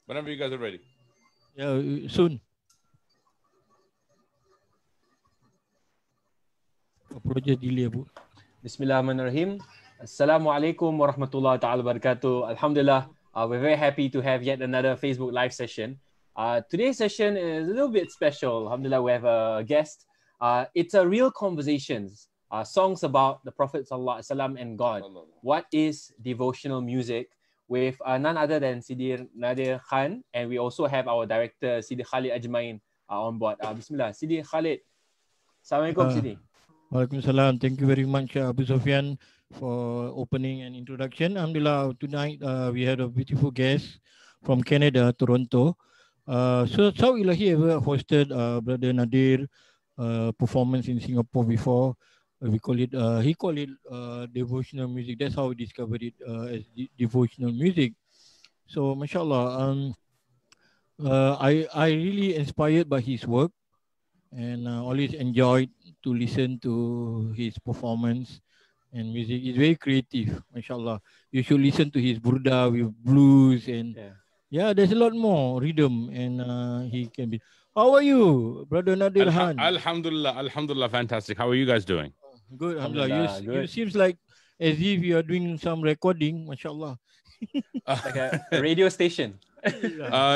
Whenever you guys are ready. Yeah, soon. Project delay, Bu. Bismillahirrahmanirrahim. Assalamualaikum warahmatullahi ta'ala wabarakatuh. Alhamdulillah, we're very happy to have yet another Facebook Live session. Today's session is a little bit special. Alhamdulillah, we have a guest. It's a real conversations, songs about the Prophet Sallallahu Alaihi Wasallam and God. What is devotional music? With none other than Sidi Nader Khan, and we also have our director Sidi Khalid Ajmain on board. Bismillah, Sidi Khalid. Assalamualaikum, Sidi. Waalaikumsalam. Thank you very much, Abu Sufyan, for opening and introduction. Alhamdulillah, tonight we had a beautiful guest from Canada, Toronto. So Saw Ilahi ever hosted Brother Nadir performance in Singapore before. We call it, he called it devotional music. That's how we discovered it as devotional music. So, mashallah, I really inspired by his work and always enjoyed to listen to his performance and music. He's very creative, mashallah. You should listen to his burda with blues and yeah, there's a lot more rhythm and he can be. How are you, Brother Nadir Khan? Alhamdulillah, fantastic. How are you guys doing? Good, alhamdulillah. You seems like as if you are doing some recording, mashallah. Like a radio station.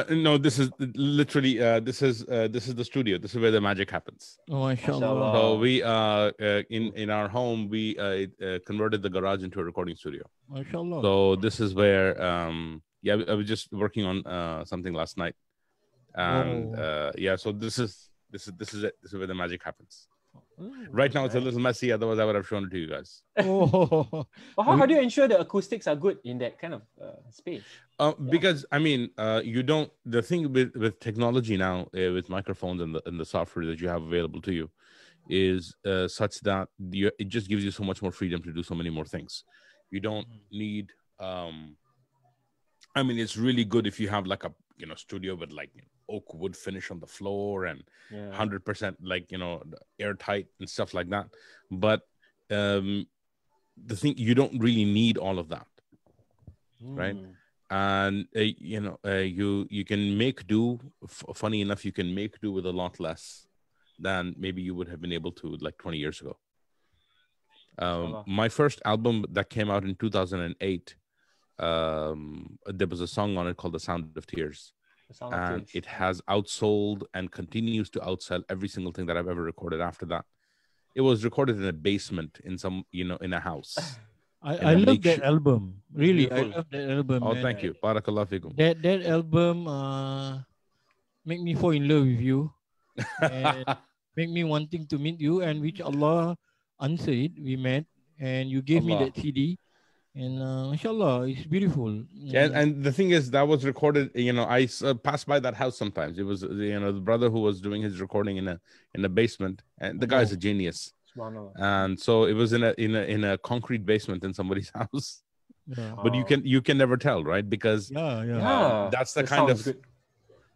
No, this is literally this is the studio. This is where the magic happens. Oh, mashallah. So we in our home we converted the garage into a recording studio. Mashallah. So this is where I was just working on something last night, and so this is it. This is where the magic happens. Right now it's a little messy, otherwise I would have shown it to you guys. Well, how do you ensure the acoustics are good in that kind of space? Because I mean, you don't. The thing with technology now, with microphones and the software that you have available to you, is such that it just gives you so much more freedom to do so many more things. You don't need. I mean, it's really good if you have like a studio with like oak wood finish on the floor and 100% like airtight and stuff like that. But the thing, you don't really need all of that, right? And you can make do. Funny enough, you can make do with a lot less than maybe you would have been able to like 20 years ago. My first album that came out in 2008. There was a song on it called "The Sound of Tears," and it has outsold and continues to outsell every single thing that I've ever recorded after that. It was recorded in a basement in some, in a house. I love that album. Really, I love that album. Oh, thank you. Barakallah fikum. That album make me fall in love with you and make me wanting to meet you, and which Allah answered. We met, and you gave me that CD. And mashallah, it's beautiful. Yeah, and the thing is, that was recorded. I pass by that house sometimes. It was the brother who was doing his recording in a basement, and the guy's a genius. And so it was in a concrete basement in somebody's house. Yeah. But you can never tell, right? Because that's the kind of good.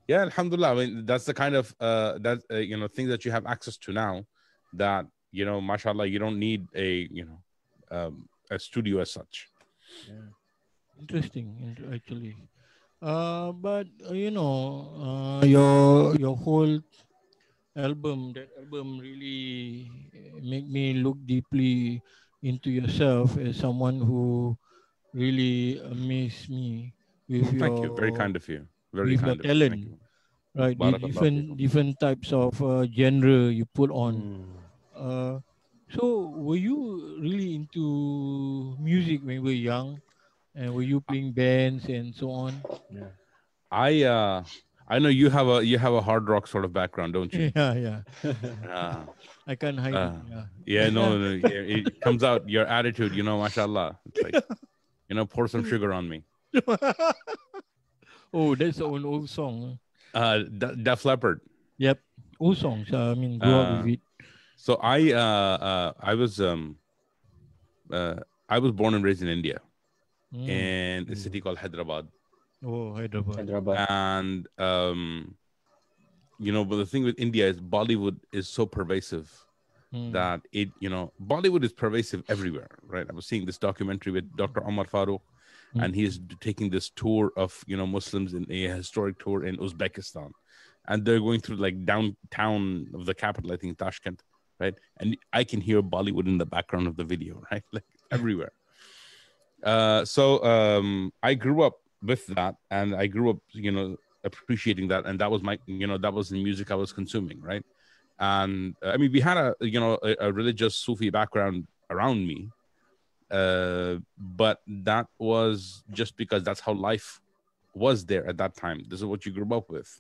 Yeah, alhamdulillah. I mean, that's the kind of thing that you have access to now. That mashallah, you don't need a studio as such. Interesting, actually. But your whole album, that album really make me look deeply into yourself as someone who really amazed me with your. Thank you, very kind of you. Very kind of talent. You. Right, the different types of genre you put on. So, were you really into music when you were young, and were you playing bands and so on? Yeah, I know you have a hard rock sort of background, don't you? Yeah. I can't hide it. Yeah, no, it comes out your attitude. Mashallah. It's like, pour some sugar on me. Oh, that's an old song. Def Leppard. Yep, old songs. I mean, grew up with it. So I was born and raised in India, in a city called Hyderabad. Oh, Hyderabad. And but the thing with India is Bollywood is so pervasive that Bollywood is pervasive everywhere, right? I was seeing this documentary with Dr. Omar Farooq, and he's taking this tour of Muslims in a historic tour in Uzbekistan, and they're going through like downtown of the capital, I think Tashkent, right? And I can hear Bollywood in the background of the video, right? Like everywhere. So I grew up with that, and I grew up, appreciating that, and that was my, that was the music I was consuming, right? And I mean, we had a religious Sufi background around me, but that was just because that's how life was there at that time. This is what you grew up with,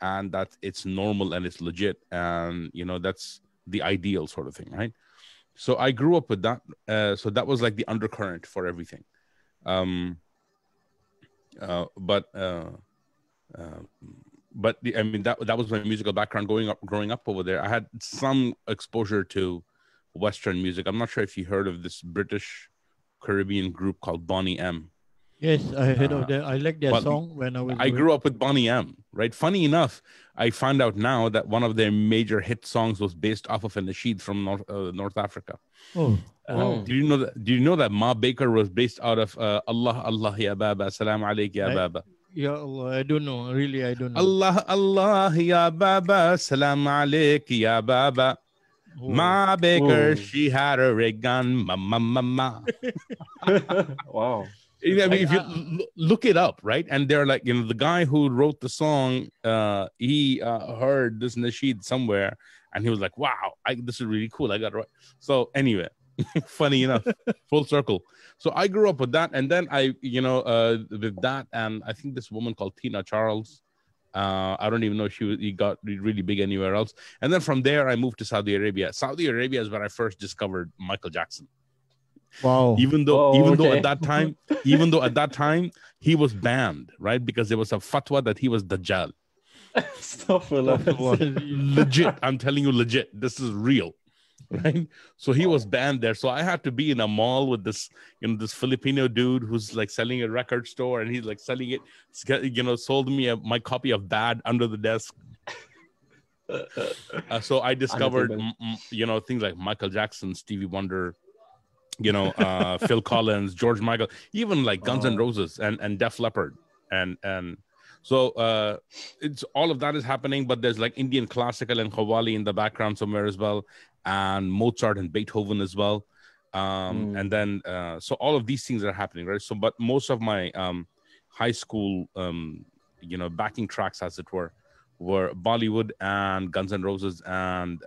and that it's normal and it's legit, and that's the ideal sort of thing, right? So I grew up with that. So that was like the undercurrent for everything. But I mean, that was my musical background growing up over there. I had some exposure to Western music. I'm not sure if you heard of this British Caribbean group called Bonnie M. Yes, I heard of that. I like their song when I grew up with Bonnie M, right? Funny enough, I found out now that one of their major hit songs was based off of a nasheed from North Africa. Oh, wow. Do you know that Ma Baker was based out of Allah Allah ya Baba, Salam Alaik ya Baba? Ya Allah, I don't know. Really, I don't know. Allah Allah ya Baba, Salam Alaik ya Baba. Oh. Ma Baker, she had a ray gun, ma. Wow. I mean, if you look it up, right? And they're like, the guy who wrote the song, he heard this nasheed somewhere, and he was like, wow, this is really cool. I got it right. So anyway, funny enough, full circle. So I grew up with that. And then I, with that, and I think this woman called Tina Charles, I don't even know if he got really big anywhere else. And then from there, I moved to Saudi Arabia. Saudi Arabia is where I first discovered Michael Jackson. Wow. Even though at that time he was banned, right? Because there was a fatwa that he was Dajjal. Legit. I'm telling you, legit. This is real, right? So he was banned there. So I had to be in a mall with this, this Filipino dude who's like selling a record store, and he's like selling it, sold me my copy of Bad under the desk. So I discovered, things like Michael Jackson, Stevie Wonder, Phil Collins, George Michael, even like Guns N' Roses and Def Leppard. And so it's all of that is happening, but there's like Indian classical and Qawwali in the background somewhere as well, and Mozart and Beethoven as well. And then, so all of these things are happening, right? So, but most of my high school, backing tracks, as it were Bollywood and Guns N' Roses and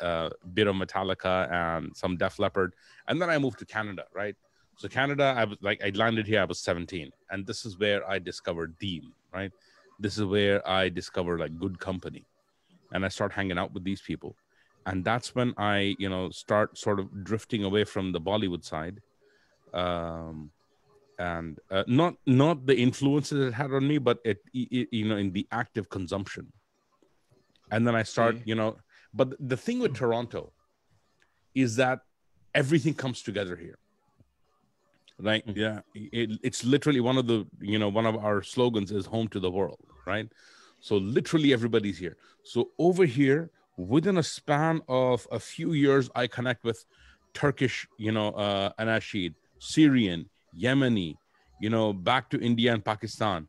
bit of Metallica and some Def Leppard. And then I moved to Canada, right? So Canada, I landed here, I was 17. And this is where I discovered Dean, right? This is where I discovered like good company. And I start hanging out with these people. And that's when I, start sort of drifting away from the Bollywood side. And not the influences it had on me, but it in the active consumption. And then I start, but the thing with Toronto is that everything comes together here. Right? Yeah. It's literally one of our slogans is home to the world, right? So literally everybody's here. So over here, within a span of a few years, I connect with Turkish, Anashid, Syrian, Yemeni, back to India and Pakistan.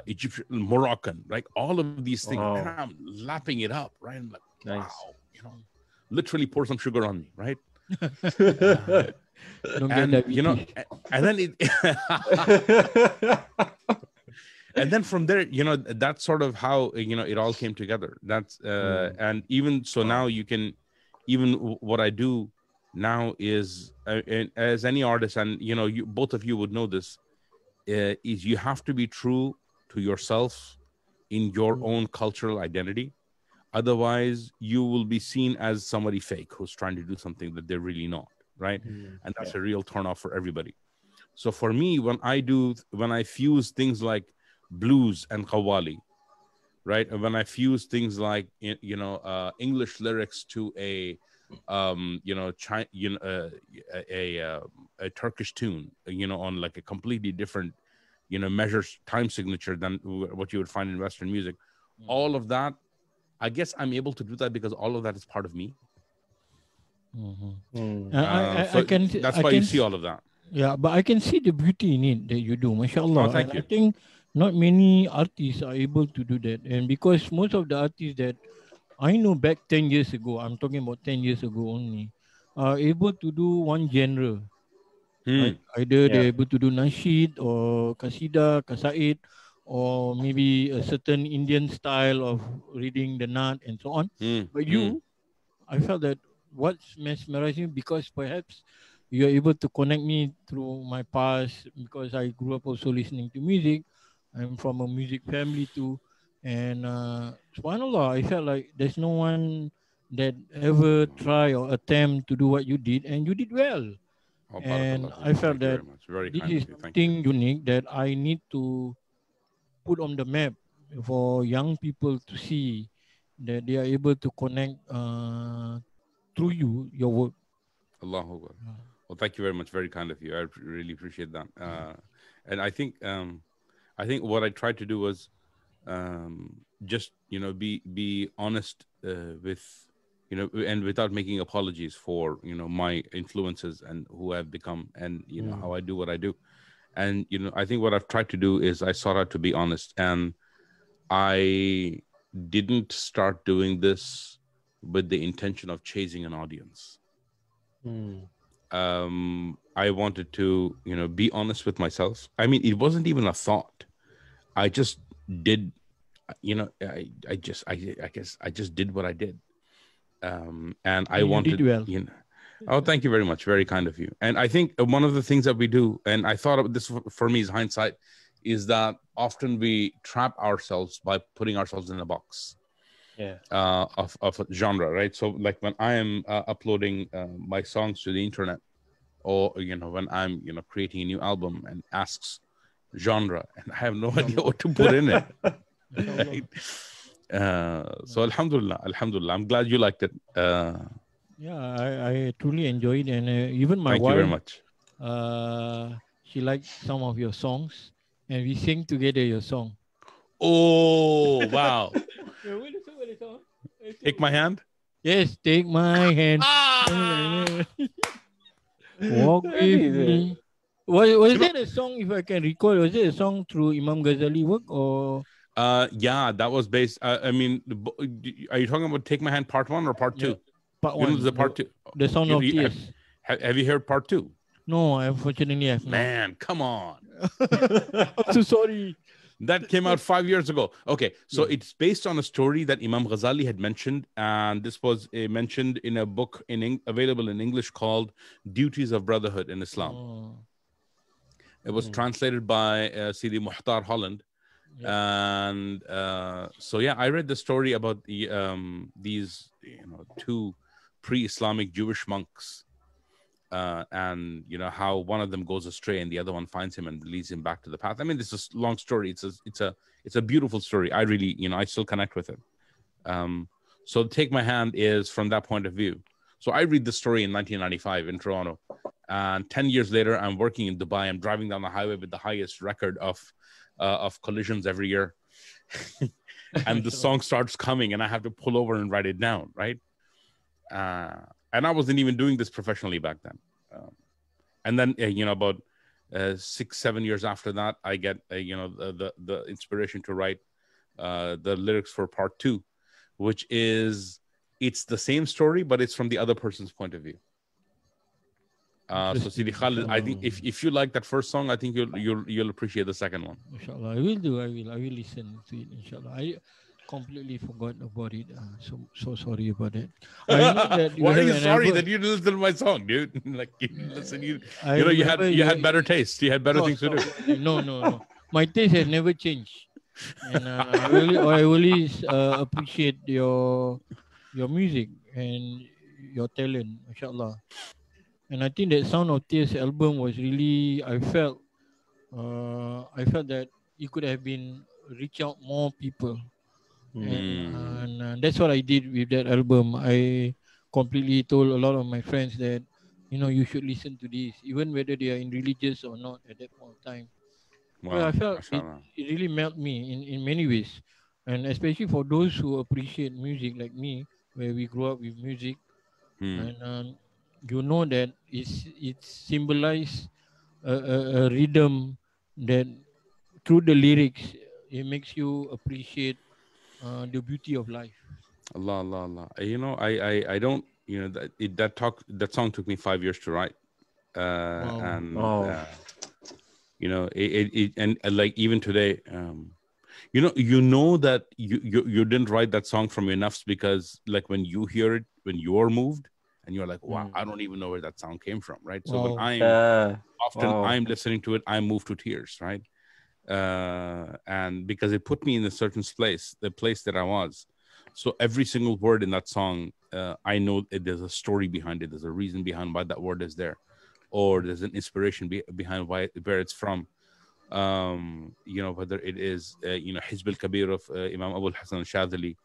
Egyptian, Moroccan, right? All of these things, and I'm lapping it up, right? I'm like, wow, literally pour some sugar on me, right? And and then and then from there, that's sort of how it all came together. That's and even so now even what I do now is as any artist, and both of you would know this. Is you have to be true to yourself in your own cultural identity. Otherwise, you will be seen as somebody fake who's trying to do something that they're really not, right? And that's a real turnoff for everybody. So for me, when I fuse things like blues and Qawwali, right? And when I fuse things like, English lyrics to a Turkish tune, on like a completely different, measures time signature than what you would find in Western music. All of that, I guess I'm able to do that because all of that is part of me. I can you see all of that. Yeah, but I can see the beauty in it that you do, Oh, mashallah. thank And I you. think not many artists are able to do that. And because most of the artists that I know back 10 years ago, I'm talking about 10 years ago only, are able to do one genre, right? Either Yeah. they're able to do nasheed or kasida, kasaid, or maybe a certain Indian style of reading the nat and so on. Hmm. But Hmm. you, I felt that what's mesmerizing because perhaps you're able to connect me through my past because I grew up also listening to music. I'm from a music family too. And subhanAllah, I felt like there's no one that ever try or attempt to do what you did and you did well. Oh, And barakallah I feekum. felt Thank you that very much. Very this kind is of you. Thank you. something unique that I need to put on the map for young people to see that they are able to connect through you, your work. Allahu Akbar. Yeah. Well, thank you very much. Very kind of you. I really appreciate that. And I think what I tried to do was just be honest with and without making apologies for my influences and who I've become and how I do what I do. And I think what I've tried to do is I sought out to be honest, and I didn't start doing this with the intention of chasing an audience. I wanted to be honest with myself. I mean, it wasn't even a thought. I just did. I guess I just did what I did. And I And you did wanted, well. oh, thank you very much. Very kind of you. And I think one of the things that we do, and I thought of this for me is hindsight, is that often we trap ourselves by putting ourselves in a box of a genre, right? So like when I am uploading my songs to the internet, or when I'm creating a new album and asks genre, and I have no idea what to put in it. Right? So alhamdulillah, I'm glad you liked it. Yeah, I truly enjoyed it. And even my Thank you very wife, much. she liked some of your songs. And we sing together your song. Oh, wow. Yeah, what is the song? Take my hand. Yes, take my hand. Ah! Walk with me. Was You know, that a song, if I can recall, was it a song through Imam Ghazali work or? yeah, that was based. I mean, are you talking about Take My Hand Part 1 or Part Yeah, 2? part You know, one, the Part 2. the Sound of Tears. Have you heard Part 2? No, unfortunately, I have not. Man, come on. I'm so sorry. That came out 5 years ago. Okay, so it's based on a story that Imam Ghazali had mentioned, and this was mentioned in a book available in English called Duties of Brotherhood in Islam. Oh. It was translated by Sidi Muhtar Holland. Yeah. And so yeah, I read the story about these two pre-Islamic Jewish monks, and how one of them goes astray and the other one finds him and leads him back to the path. I mean, this is a long story. It's a beautiful story. I really I still connect with it. So Take My Hand is from that point of view. So I read the story in 1995 in Toronto, and 10 years later I'm working in Dubai. I'm driving down the highway with the highest record of collisions every year. And the song starts coming and I have to pull over and write it down, right? And I wasn't even doing this professionally back then. And then about 6-7 years after that, I get the inspiration to write the lyrics for Part 2, which is, it's the same story but it's from the other person's point of view. So Sidi Khalid, I think if you like that first song, I think you'll appreciate the second one. Inshallah, I will listen to it. Inshallah, I completely forgot about it. So sorry about that. I know that Why are you sorry that you didn't listen to my song, dude? Like you listen, you had better taste. You had better things to do. No. My taste has never changed, and I really appreciate your music and your talent, mashallah. And I think that Sound of Tears album was really, I felt that it could have been reach out more people, and that's what I did with that album. I completely told a lot of my friends that you should listen to this, even whether they are in religious or not at that point of time. Well, I Wow, felt mashallah. it really melted me in many ways, and especially for those who appreciate music like me, where we grew up with music, and you know that it symbolized a rhythm that through the lyrics it makes you appreciate the beauty of life. Allah, Allah, Allah. I don't, that song took me 5 years to write. Wow. And and like even today, that you didn't write that song from your nafs, because like when you hear it, when you're moved and you're like, wow, I don't even know where that sound came from, right? So when I'm listening to it, I move to tears, right? And because it put me in a certain place, the place that I was. So every single word in that song, I know there's a story behind it. There's a reason behind why that word is there, or there's an inspiration behind where it's from. Whether it is Hizb al-Kabir of Imam Abu al-Hasan al-Shadhili,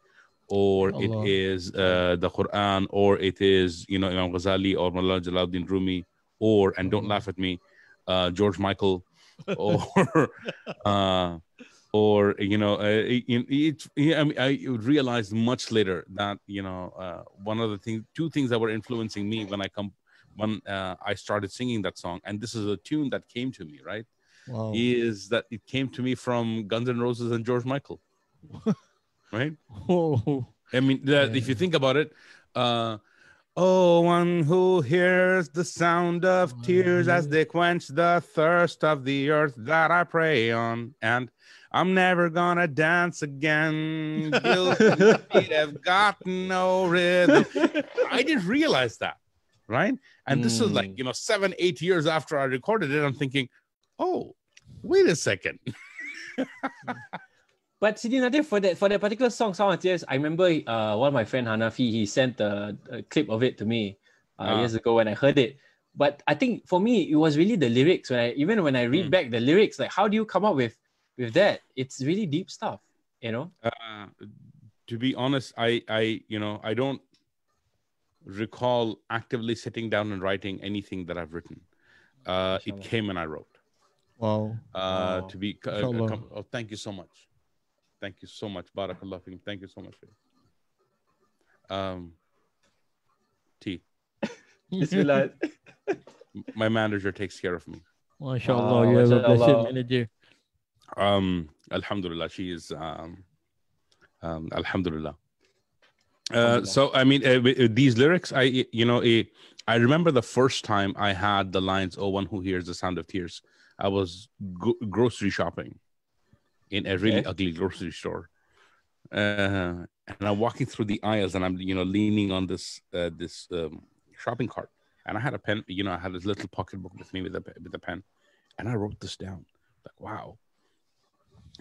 or it is the Quran, or it is Imam Ghazali or Mullah Jalaluddin Rumi, and don't laugh at me, George Michael, or I realized much later that one of the two things that were influencing me when I started singing that song, and this is a tune that came to me, right? Wow. Is that it came to me from Guns N' Roses and George Michael, right? I mean, if you think about it, oh, one who hears the sound of tears as they quench the thirst of the earth that I pray on, and I'm never gonna dance again. Guilty feet have got no rhythm. I didn't realize that, right? And this is like 7-8 years after I recorded it. I'm thinking, oh, wait a second. But Sidi Nadir, for that particular song, Sound of Tears, I remember one of my friend Hanafi, he sent a clip of it to me years ago when I heard it. But I think for me, it was really the lyrics. When I read back the lyrics, like how do you come up with that? It's really deep stuff, To be honest, I don't recall actively sitting down and writing anything that I've written. It came and I wrote. Wow. To be thank you so much. Thank you so much. Barakallah fikum. Thank you so much. Tea. Bismillah. My manager takes care of me. MashaAllah, you have a blessed manager. Alhamdulillah, she is Alhamdulillah. So I mean, these lyrics, I remember the first time I had the lines, "Oh, one who hears the sound of tears." I was grocery shopping in a really ugly grocery store, and I'm walking through the aisles, and I'm leaning on this shopping cart, and I had a pen. I had this little pocketbook with me with a pen, and I wrote this down. Like, wow,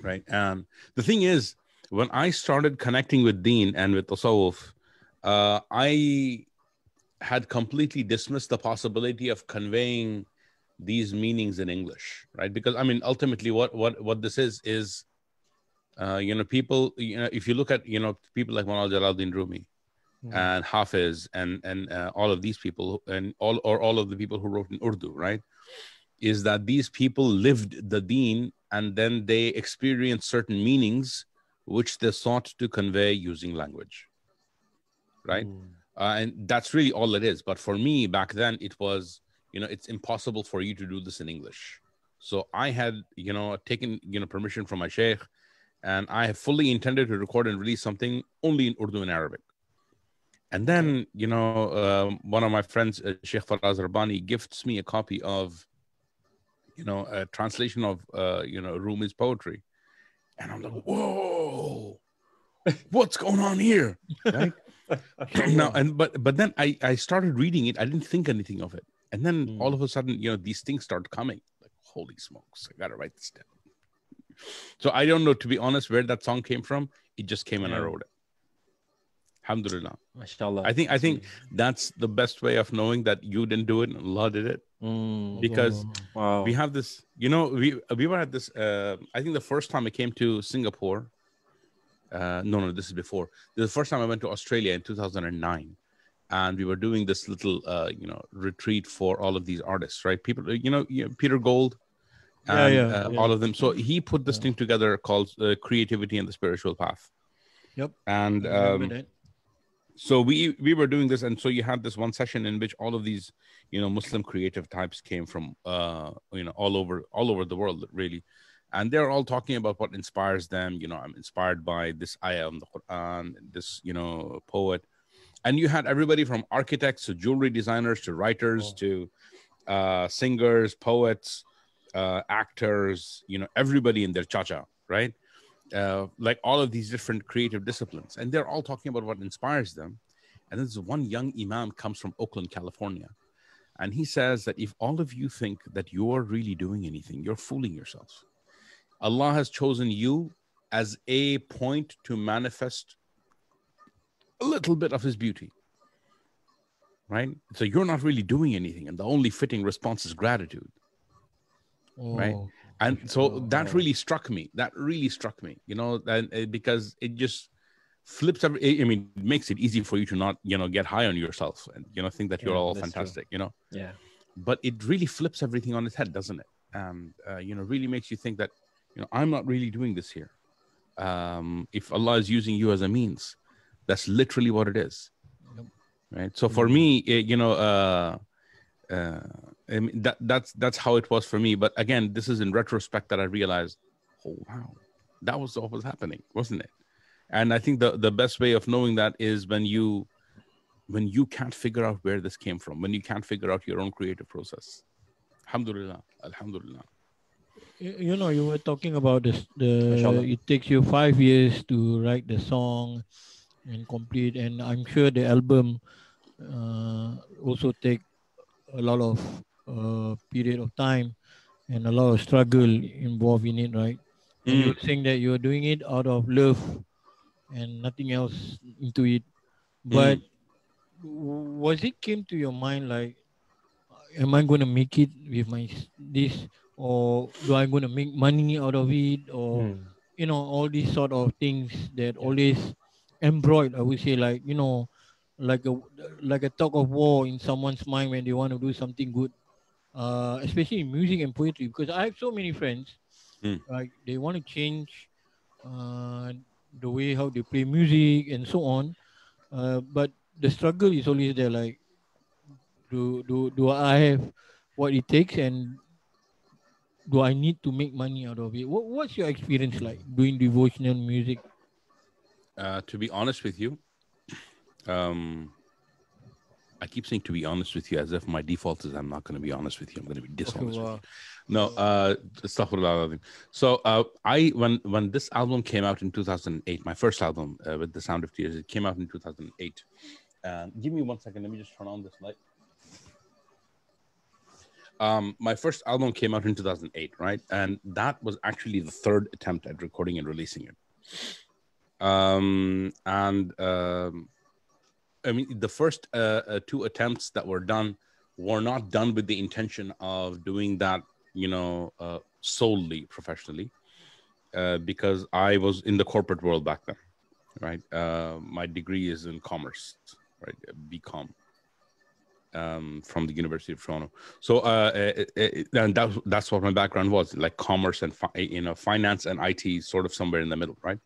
right? And the thing is, when I started connecting with Deen and with Tasawwuf, I had completely dismissed the possibility of conveying these meanings in English, right? Because I mean, ultimately, what this is people, if you look at people like Mullah Jalaluddin Rumi and Hafiz and all of these people and all of the people who wrote in Urdu, right? Is that these people lived the Deen and then they experienced certain meanings which they sought to convey using language, right? And that's really all it is. But for me back then, it was it's impossible for you to do this in English. So I had taken permission from my sheikh, and I have fully intended to record and release something only in Urdu and Arabic. And then one of my friends, Sheikh Faraz Rabbani, gifts me a copy of a translation of Rumi's poetry, and I'm like, whoa, what's going on here, right? Now but then I started reading it. I didn't think anything of it. And then all of a sudden, these things start coming. Like, holy smokes, I got to write this down. So I don't know, to be honest, where that song came from. It just came and I wrote it. Alhamdulillah. MashaAllah. I think that's the best way of knowing that you didn't do it and Allah did it. Because we have this, we were at this, I think the first time I came to Singapore, no, this is before. This is the first time I went to Australia in 2009. And we were doing this little, retreat for all of these artists, right? People, Peter Gold and all of them. So he put this thing together called Creativity and the Spiritual Path. Yep. And So we were doing this, and so you had this one session in which all of these, Muslim creative types came from, all over the world, really, and they're all talking about what inspires them. I'm inspired by this ayah in the Quran, this, poet, and you had everybody from architects to jewelry designers to writers to singers, poets, actors, everybody in their cha-cha, right? Like all of these different creative disciplines, and they're all talking about what inspires them. And there's one young imam comes from Oakland, California, and he says that if all of you think that you're really doing anything, you're fooling yourselves. Allah has chosen you as a point to manifest a little bit of his beauty, right? So you're not really doing anything, and the only fitting response is gratitude, right? And so that really struck me. Because it just flips it makes it easy for you to not, get high on yourself and, think that you're all fantastic, Yeah. But it really flips everything on its head, doesn't it? And, really makes you think that, I'm not really doing this here. If Allah is using you as a means, that's literally what it is. Yep. Right. So for me, that's how it was for me. But again, this is in retrospect that I realized, oh wow, that was what was happening, wasn't it? And I think the best way of knowing that is when you can't figure out where this came from, when you can't figure out your own creative process. Alhamdulillah. You were talking about this. It takes you 5 years to write the song and complete, and I'm sure the album also take a lot of period of time and a lot of struggle involved in it, right? And you were saying that you were doing it out of love and nothing else into it. But was it came to your mind like, am I going to make it with this, or do I going to make money out of it, or all these sort of things that always embroiled, I would say, like like a talk of war in someone's mind when they want to do something good, especially in music and poetry, because I have so many friends, like they want to change the way how they play music and so on, but the struggle is always there, like do I have what it takes, and do I need to make money out of it? What's your experience like doing devotional music? To be honest with you, I keep saying to be honest with you as if my default is I'm not going to be honest with you. I'm going to be dishonest with you. No, astaghfirullah. So when this album came out in 2008, my first album with The Sound of Tears, it came out in 2008. Give me 1 second. Let me just turn on this light. My first album came out in 2008, right? And that was actually the third attempt at recording and releasing it. I mean, the first two attempts that were done were not done with the intention of doing that, solely professionally, because I was in the corporate world back then, right? My degree is in commerce, right? BCom. From the University of Toronto. So, and that's what my background was, like commerce and finance and IT, sort of somewhere in the middle, right?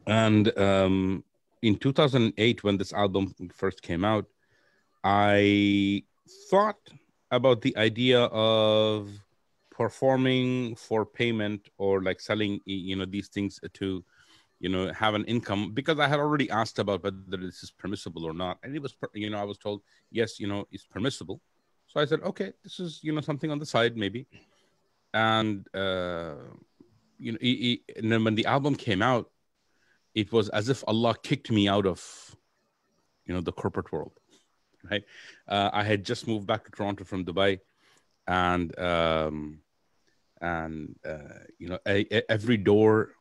And in 2008, when this album first came out, I thought about the idea of performing for payment or like selling, these things to, have an income, because I had already asked about whether this is permissible or not. And it was, I was told, yes, it's permissible. So I said, okay, this is, something on the side, maybe. And, and then when the album came out, it was as if Allah kicked me out of, the corporate world, right? I had just moved back to Toronto from Dubai, and every door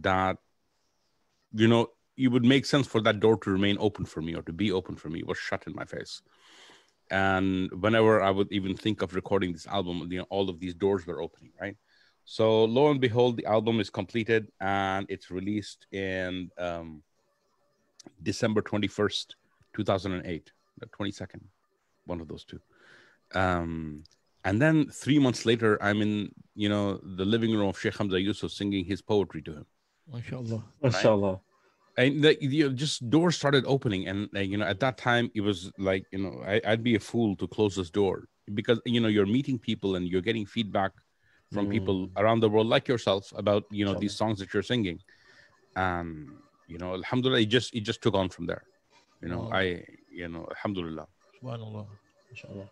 that, it would make sense for that door to remain open for me or to be open for me was shut in my face. And whenever I would even think of recording this album, all of these doors were opening, right? So lo and behold, the album is completed and it's released in December 21st, 2008, the 22nd, one of those two. And then 3 months later, I'm in, the living room of Sheikh Hamza Yusuf singing his poetry to him. MashaAllah. MashaAllah. And just doors started opening, and at that time it was like, I'd be a fool to close this door, because you're meeting people and you're getting feedback from people around the world like yourself about these songs that you're singing, and alhamdulillah, it just took on from there. Wow. Alhamdulillah. Subhanallah. Inshallah.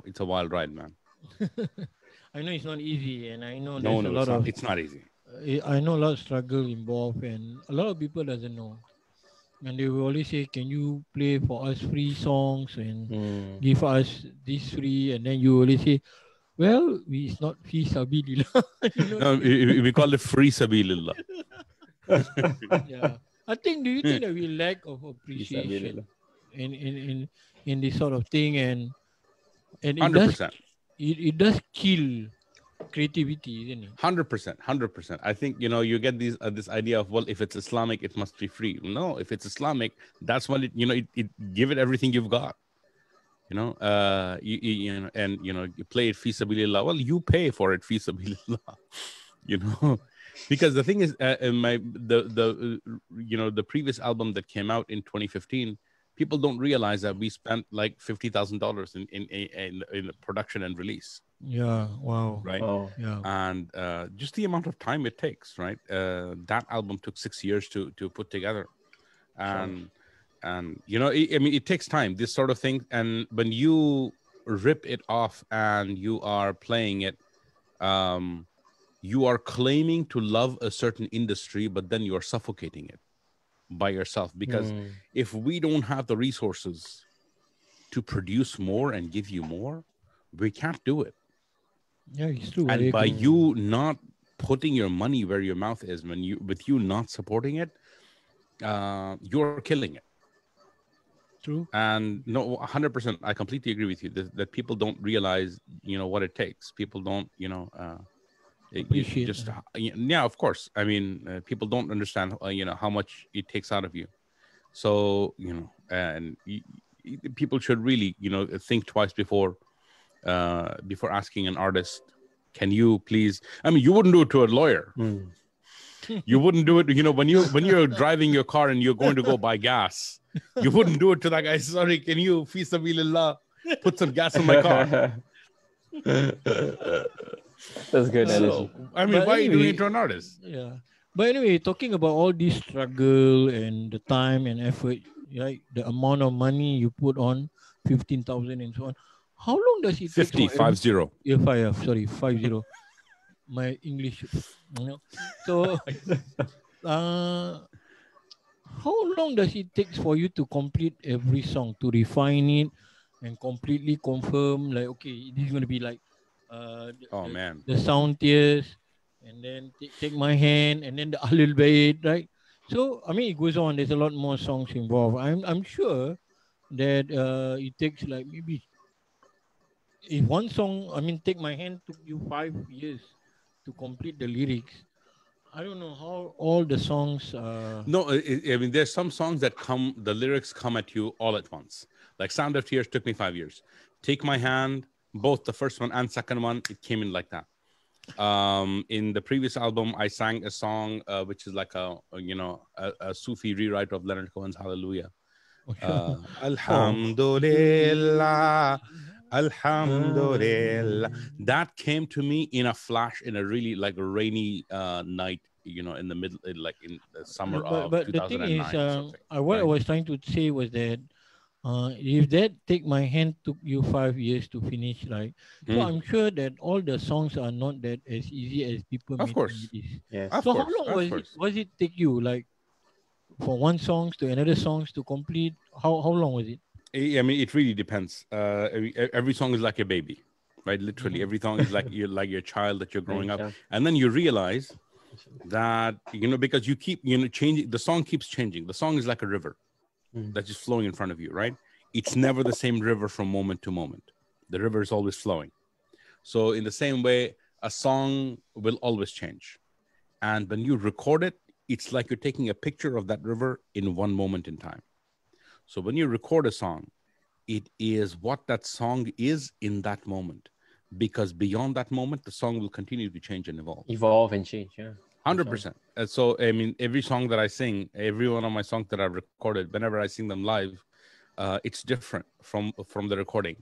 It's a wild ride, man. I know it's not easy, and I know No, there's a lot of. It's not easy. I know a lot of struggle involved, and a lot of people doesn't know. And they will always say, "Can you play for us free songs and give us this free?" And then you always say, "Well, it's not fi sabilillah." No, we call it free sabilillah. Yeah, I think. Do you think that we lack of appreciation in this sort of thing, and it 100%. it does kill creativity, isn't it? 100%. I think you get this idea of, well, if it's Islamic, it must be free. No, if it's Islamic, that's what it give it everything you've got. You play it fi sabilillah. Well, you pay for it fi sabilillah. Because the thing is, the previous album that came out in 2015, people don't realize that we spent like $50,000 in production and release. Yeah. Wow. Right. Oh. Yeah. And just the amount of time it takes, right? That album took 6 years to put together, and it takes time, this sort of thing. And when you rip it off and you are playing it, you are claiming to love a certain industry, but then you are suffocating it by yourself, because if we don't have the resources to produce more and give you more, we can't do it. Yeah, it's true. And by you not putting your money where your mouth is, with you not supporting it, you're killing it. True. And no, 100%, I completely agree with you that people don't realize, what it takes. People don't, appreciate just yeah, of course. I mean, people don't understand, how much it takes out of you. So, and people should really, think twice before asking an artist, can you please? I mean, you wouldn't do it to a lawyer. You wouldn't do it, when you're driving your car and you're going to go buy gas. You wouldn't do it to that guy. Sorry, can you fi sabilillah put some gas in my car? That's good. So, I mean, why are you doing it to an artist? Yeah. But anyway, talking about all this struggle and the time and effort, right? The amount of money you put on, 15,000 and so on. How long does it take? 50. Yeah, 50. My English. So, how long does it take for you to complete every song, to refine it and completely confirm, like, okay, this is going to be like the sound tiers, and then take my hand, and then the Alil Bayt, right? So, I mean, it goes on. There's a lot more songs involved. I'm sure that it takes like maybe, if one song, I mean, Take My Hand took you 5 years to complete the lyrics. I don't know how all the songs. No, I mean, there's some songs that the lyrics come at you all at once. Like Sound of Tears took me 5 years. Take My Hand, both the first one and second one, it came in like that. In the previous album, I sang a song which is like a Sufi rewrite of Leonard Cohen's Hallelujah. Alhamdulillah. Alhamdulillah. That came to me in a flash, in a really like rainy night, in the middle, like in the summer of 2009. But the thing is, what I was trying to say was that if that Take My Hand took you 5 years to finish, right? So I'm sure that all the songs are not that as easy as people make it is. Yes. So how long was it take you, like, for one song to another songs to complete? How long was it? I mean, it really depends. Every song is like a baby, right? Literally, every song is like your child that you're growing up, and then you realize that because you keep changing. The song keeps changing. The song is like a river that's just flowing in front of you, right? It's never the same river from moment to moment. The river is always flowing. So in the same way, a song will always change, and when you record it, it's like you're taking a picture of that river in one moment in time. So when you record a song, it is what that song is in that moment, because beyond that moment, the song will continue to change and evolve. Evolve and change, yeah. 100%. So, I mean, every song that I sing, every one of my songs that I've recorded, whenever I sing them live, it's different from the recording.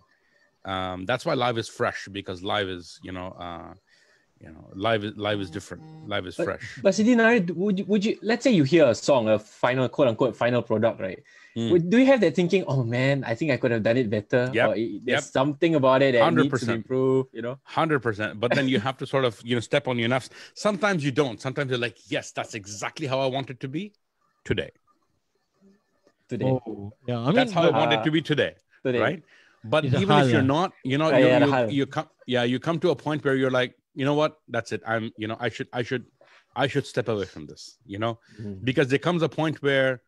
That's why live is fresh, because live is, live is different. Live is fresh. But Sidi Nader, would you, let's say you hear a song, a final, quote unquote, final product, right? Do you have that thinking, oh man, I think I could have done it better? Yep. Or there's something about it that 100%. needs to improve, 100%. But then you have to sort of, step on your nerves. Sometimes you don't. Sometimes you're like, yes, that's exactly how I want it to be today. Oh, yeah. I mean, that's how I want it to be today. Right? But even if you're not, you come to a point where you're like, you know what, that's it. I should step away from this, because there comes a point where,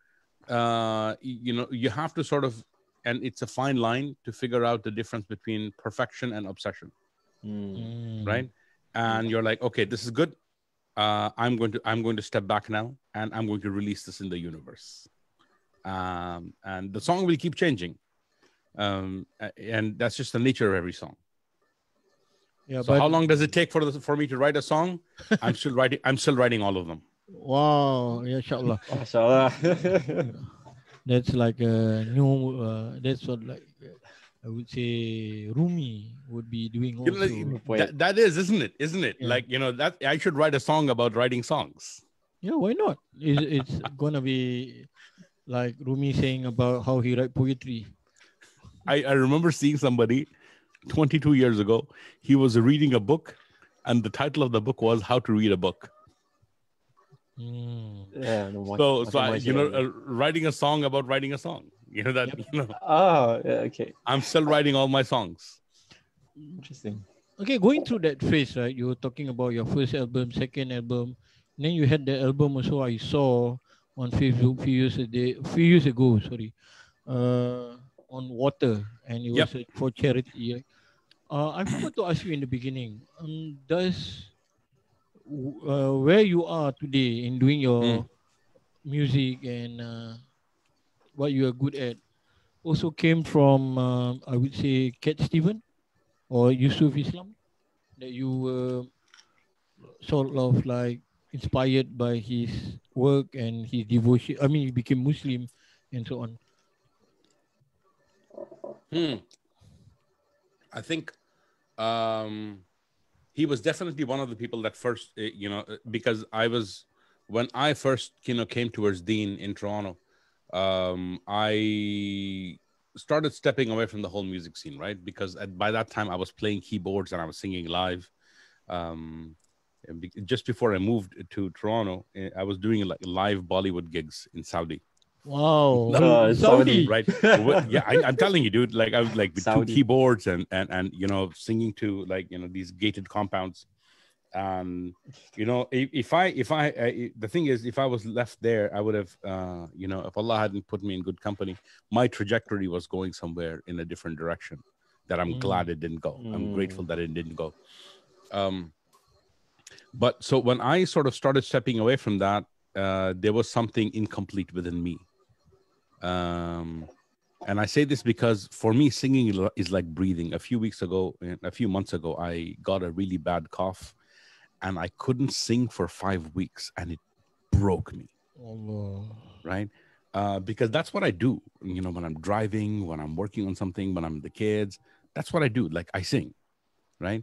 you have to sort of, and it's a fine line to figure out the difference between perfection and obsession. Right? And you're like, okay, this is good. I'm going to step back now, and I'm going to release this in the universe. And the song will keep changing. And that's just the nature of every song. Yeah, so how long does it take for me to write a song? I'm still writing all of them. Wow, inshallah. That's like a new. That's what, like, I would say Rumi would be doing also. That is, isn't it? Yeah. Like, that I should write a song about writing songs. Yeah, why not? It's gonna be like Rumi saying about how he write poetry. I remember seeing somebody 22 years ago. He was reading a book, and the title of the book was "How to Read a Book." Yeah. Writing a song about writing a song. Oh, yeah, okay. I'm still writing all my songs. Interesting. Okay, going through that phase, right? You were talking about your first album, second album, and then you had the album also I saw on Facebook few years ago. Sorry, on water, and it was for charity. I forgot to ask you in the beginning. Does where you are today in doing your music and what you are good at also came from, I would say, Cat Steven or Yusuf Islam, that you were sort of like inspired by his work and his devotion. I mean, he became Muslim and so on. I think he was definitely one of the people that first, because when I first, came towards Deen in Toronto, I started stepping away from the whole music scene, right? Because by that time I was playing keyboards and I was singing live. Just before I moved to Toronto, I was doing like live Bollywood gigs in Saudi. Wow, Saudi, right? Yeah, I'm telling you, dude. Like, I was like with Saudi. 2 keyboards and singing to these gated compounds. If I the thing is, if I was left there, I would have, if Allah hadn't put me in good company, my trajectory was going somewhere in a different direction. That I'm glad it didn't go. I'm grateful that it didn't go. But so when I sort of started stepping away from that, there was something incomplete within me. And I say this because for me, singing is like breathing. A few months ago, I got a really bad cough and I couldn't sing for 5 weeks and it broke me. Allah. Right? Because that's what I do. When I'm driving, when I'm working on something, when I'm with the kids, that's what I do. Like, I sing. Right?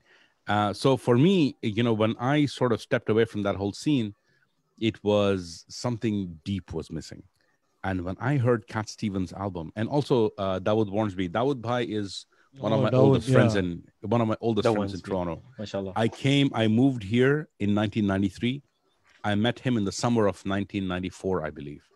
So for me, when I sort of stepped away from that whole scene, it was something deep was missing. And when I heard Cat Stevens' album, and also Dawood Warnsby, Dawood Bhai is one of my oldest friends in Toronto. Mashallah. I moved here in 1993. I met him in the summer of 1994, I believe.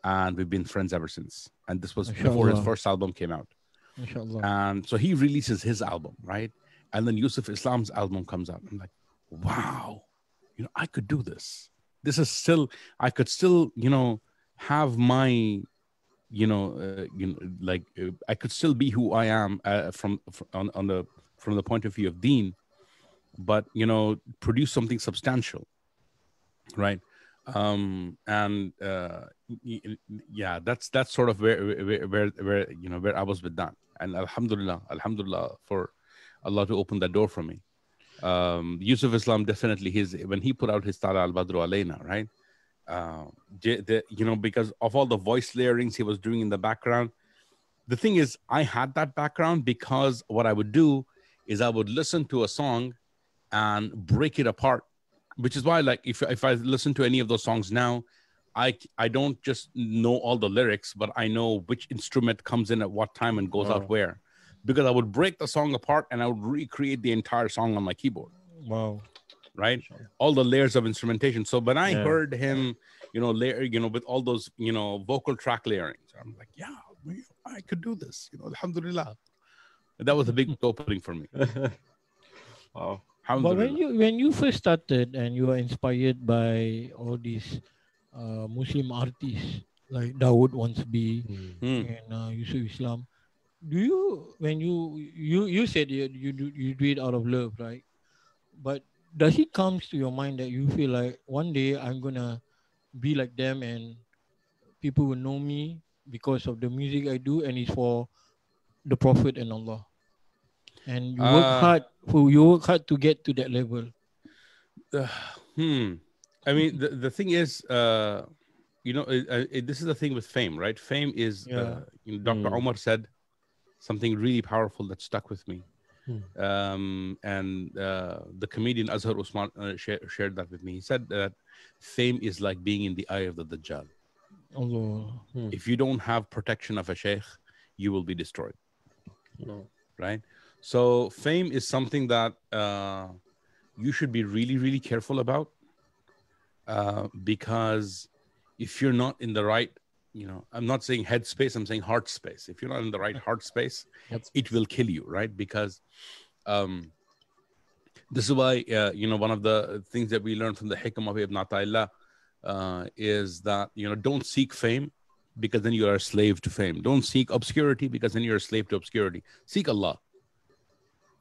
And we've been friends ever since. And this was before his first album came out. Mashallah. And so he releases his album, right? And then Yusuf Islam's album comes out. I'm like, wow, I could do this. This is still, I could still, have my, I could still be who I am from the point of view of Deen, but, produce something substantial. Right. That's sort of where I was with that. And Alhamdulillah for Allah to open that door for me. Yusuf Islam, definitely when he put out his Tala al Badru Alayna, right? Because of all the voice layerings he was doing in the background. The thing is, I had that background because what I would do is I would listen to a song and break it apart, which is why, like, if I listen to any of those songs now, I don't just know all the lyrics, but I know which instrument comes in at what time and goes out where, because I would break the song apart and I would recreate the entire song on my keyboard. Wow. Right? All the layers of instrumentation. So when I heard him, layer, with all those, vocal track layerings, I'm like, yeah, I could do this. Alhamdulillah. That was a big opening for me. Wow. But when you first started and you were inspired by all these Muslim artists like Dawood Wansby and Yusuf Islam, do you when you said you do it out of love, right? But does it comes to your mind that you feel like one day I'm gonna be like them and people will know me because of the music I do and it's for the Prophet and Allah? And you work hard to get to that level. I mean, the thing is, this is the thing with fame, right? Fame is, Dr. Omar said something really powerful that stuck with me. And the comedian Azhar Usman shared that with me. He said that fame is like being in the eye of the Dajjal. If you don't have protection of a sheikh, you will be destroyed. Right? So fame is something that you should be really, really careful about, because if you're not in the right, I'm not saying head space, I'm saying heart space. If you're not in the right heart space, it will kill you, right? Because this is why, one of the things that we learned from the Hikam of Ibn Ata'illah is that, don't seek fame, because then you are a slave to fame. Don't seek obscurity, because then you're a slave to obscurity. Seek Allah.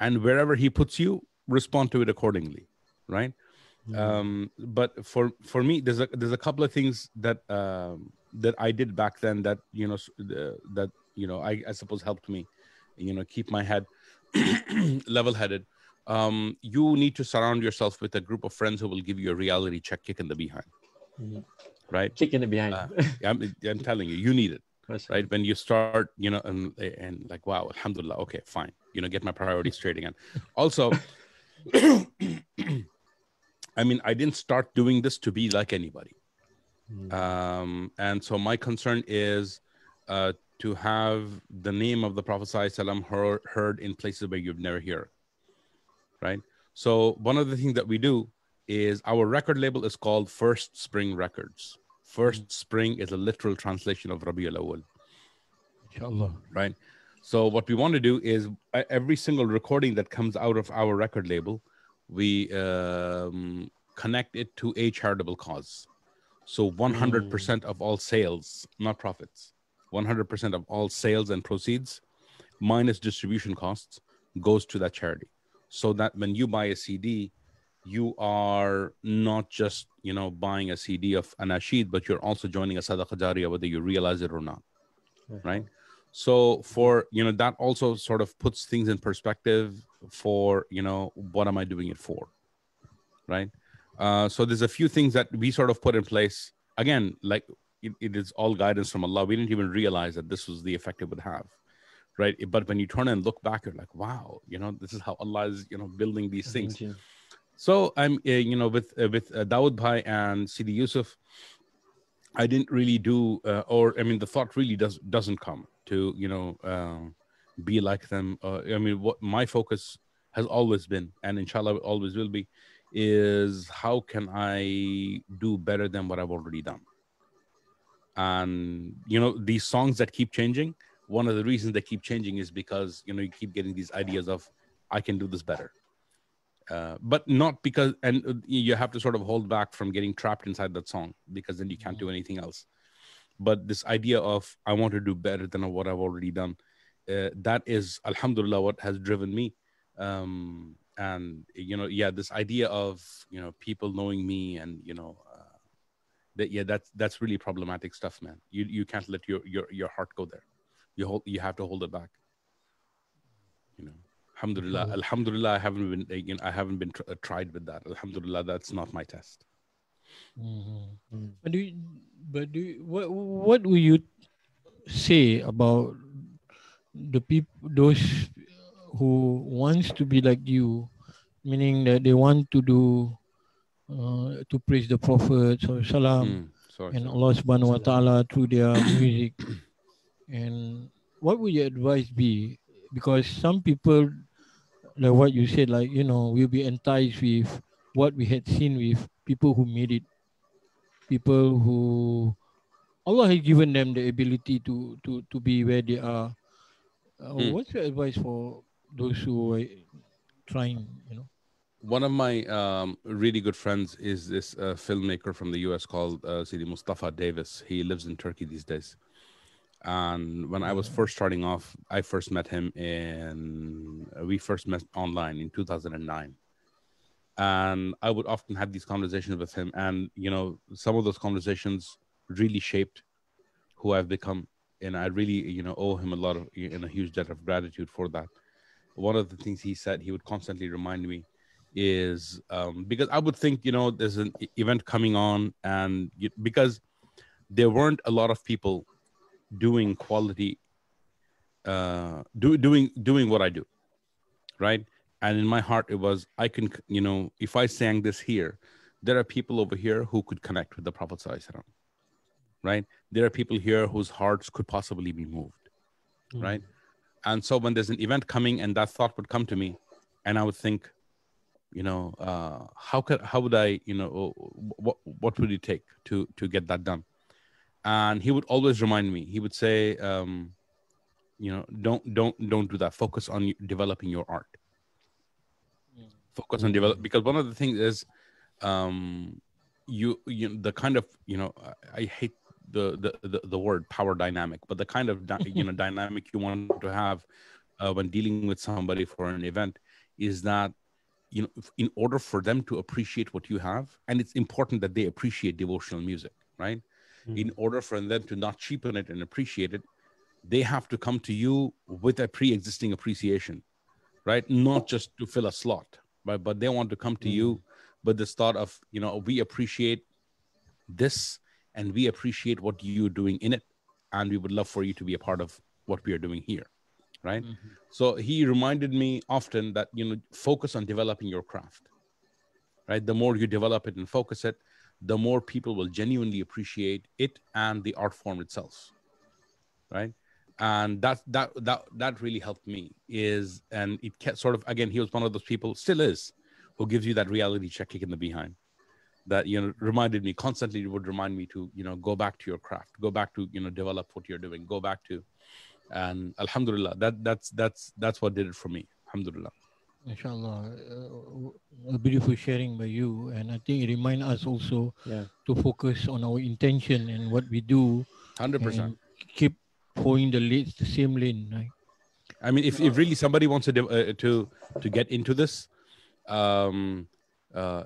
And wherever He puts you, respond to it accordingly, right? But for me, there's a couple of things that I did back then that I suppose helped me, keep my head level-headed. You need to surround yourself with a group of friends who will give you a reality check, kick in the behind, right? Kick in the behind. I'm telling you, you need it, right? When you start, and like, wow, alhamdulillah, okay, fine, get my priorities straight again. Also, I mean, I didn't start doing this to be like anybody. And so my concern is to have the name of the Prophet ﷺ heard in places where you've never heard, right? So one of the things that we do is our record label is called First Spring Records. First Spring is a literal translation of Rabi al-Awwal. Inshallah. Right? So what we want to do is every single recording that comes out of our record label, we connect it to a charitable cause. So 100% of all sales, not profits, 100% of all sales and proceeds minus distribution costs goes to that charity. So that when you buy a CD, you are not just, buying a CD of an Nasheed, but you're also joining a Sadaqah Jariyah, whether you realize it or not, right? So for, that also sort of puts things in perspective for, what am I doing it for, right? So there's a few things that we sort of put in place. Again, like it is all guidance from Allah. We didn't even realize that this was the effect it would have, right? But when you turn and look back, you're like, wow, this is how Allah is, building these things. So I'm, with Dawood Bhai and Sidi Yusuf, I didn't really do, the thought really doesn't come to, be like them. What my focus has always been, and inshallah always will be, is how can I do better than what I've already done? And, these songs that keep changing, one of the reasons they keep changing is because, you keep getting these ideas of, I can do this better. But not because, and you have to sort of hold back from getting trapped inside that song, because then you can't do anything else. But this idea of, I want to do better than what I've already done, that is, alhamdulillah, what has driven me. And, this idea of, people knowing me and, that's really problematic stuff, man. You can't let your heart go there. You have to hold it back, Alhamdulillah, Alhamdulillah, I haven't been tried with that. Alhamdulillah, that's not my test. Mm-hmm. What will you say about the people, those who wants to be like you, meaning that they want to do to praise the Prophet Salam and Allah Subhanahu Wa Taala through their music? And what would your advice be? Because some people, like what you said, like will be enticed with what we had seen with people who made it, people who Allah has given them the ability to be where they are. What's your advice for those who are trying? One of my really good friends is this filmmaker from the US called Sidi Mustafa Davis. He lives in Turkey these days. And when I was first starting off, I first met him we first met online in 2009. And I would often have these conversations with him. And, some of those conversations really shaped who I've become. And I really, owe him a lot of, a huge debt of gratitude for that. One of the things he said, he would constantly remind me is because I would think, there's an event coming on and because there weren't a lot of people doing quality, doing what I do. Right. And in my heart, it was, I can, if I sang this here, there are people over here who could connect with the Prophet Sallallahu Alaihi Wasallam. Right. There are people here whose hearts could possibly be moved. Right. And so when there's an event coming and that thought would come to me and I would think, how would I, what would it take to get that done? And he would always remind me, he would say, don't do that. Focus on developing your art. Focus on because one of the things is, the kind of, I hate the word power dynamic, but the kind of, dynamic you want to have when dealing with somebody for an event is that, in order for them to appreciate what you have, and it's important that they appreciate devotional music, right? In order for them to not cheapen it and appreciate it, they have to come to you with a pre-existing appreciation, right? Not just to fill a slot, right? But they want to come to you with this thought of, we appreciate this and we appreciate what you're doing in it. And we would love for you to be a part of what we are doing here, right? So he reminded me often that, focus on developing your craft, right? The more you develop it and focus it, the more people will genuinely appreciate it and the art form itself, right? And that really helped me and it kept sort of, again, he was one of those people, still is, who gives you that reality check kick in the behind that, constantly would remind me to, go back to your craft, go back to, develop what you're doing, go back to, and Alhamdulillah, that's what did it for me. Alhamdulillah. Inshallah, a beautiful sharing by you, and I think it reminds us also to focus on our intention and what we do, 100%, and keep following the same lane, right? I mean, if really somebody wants to get into this,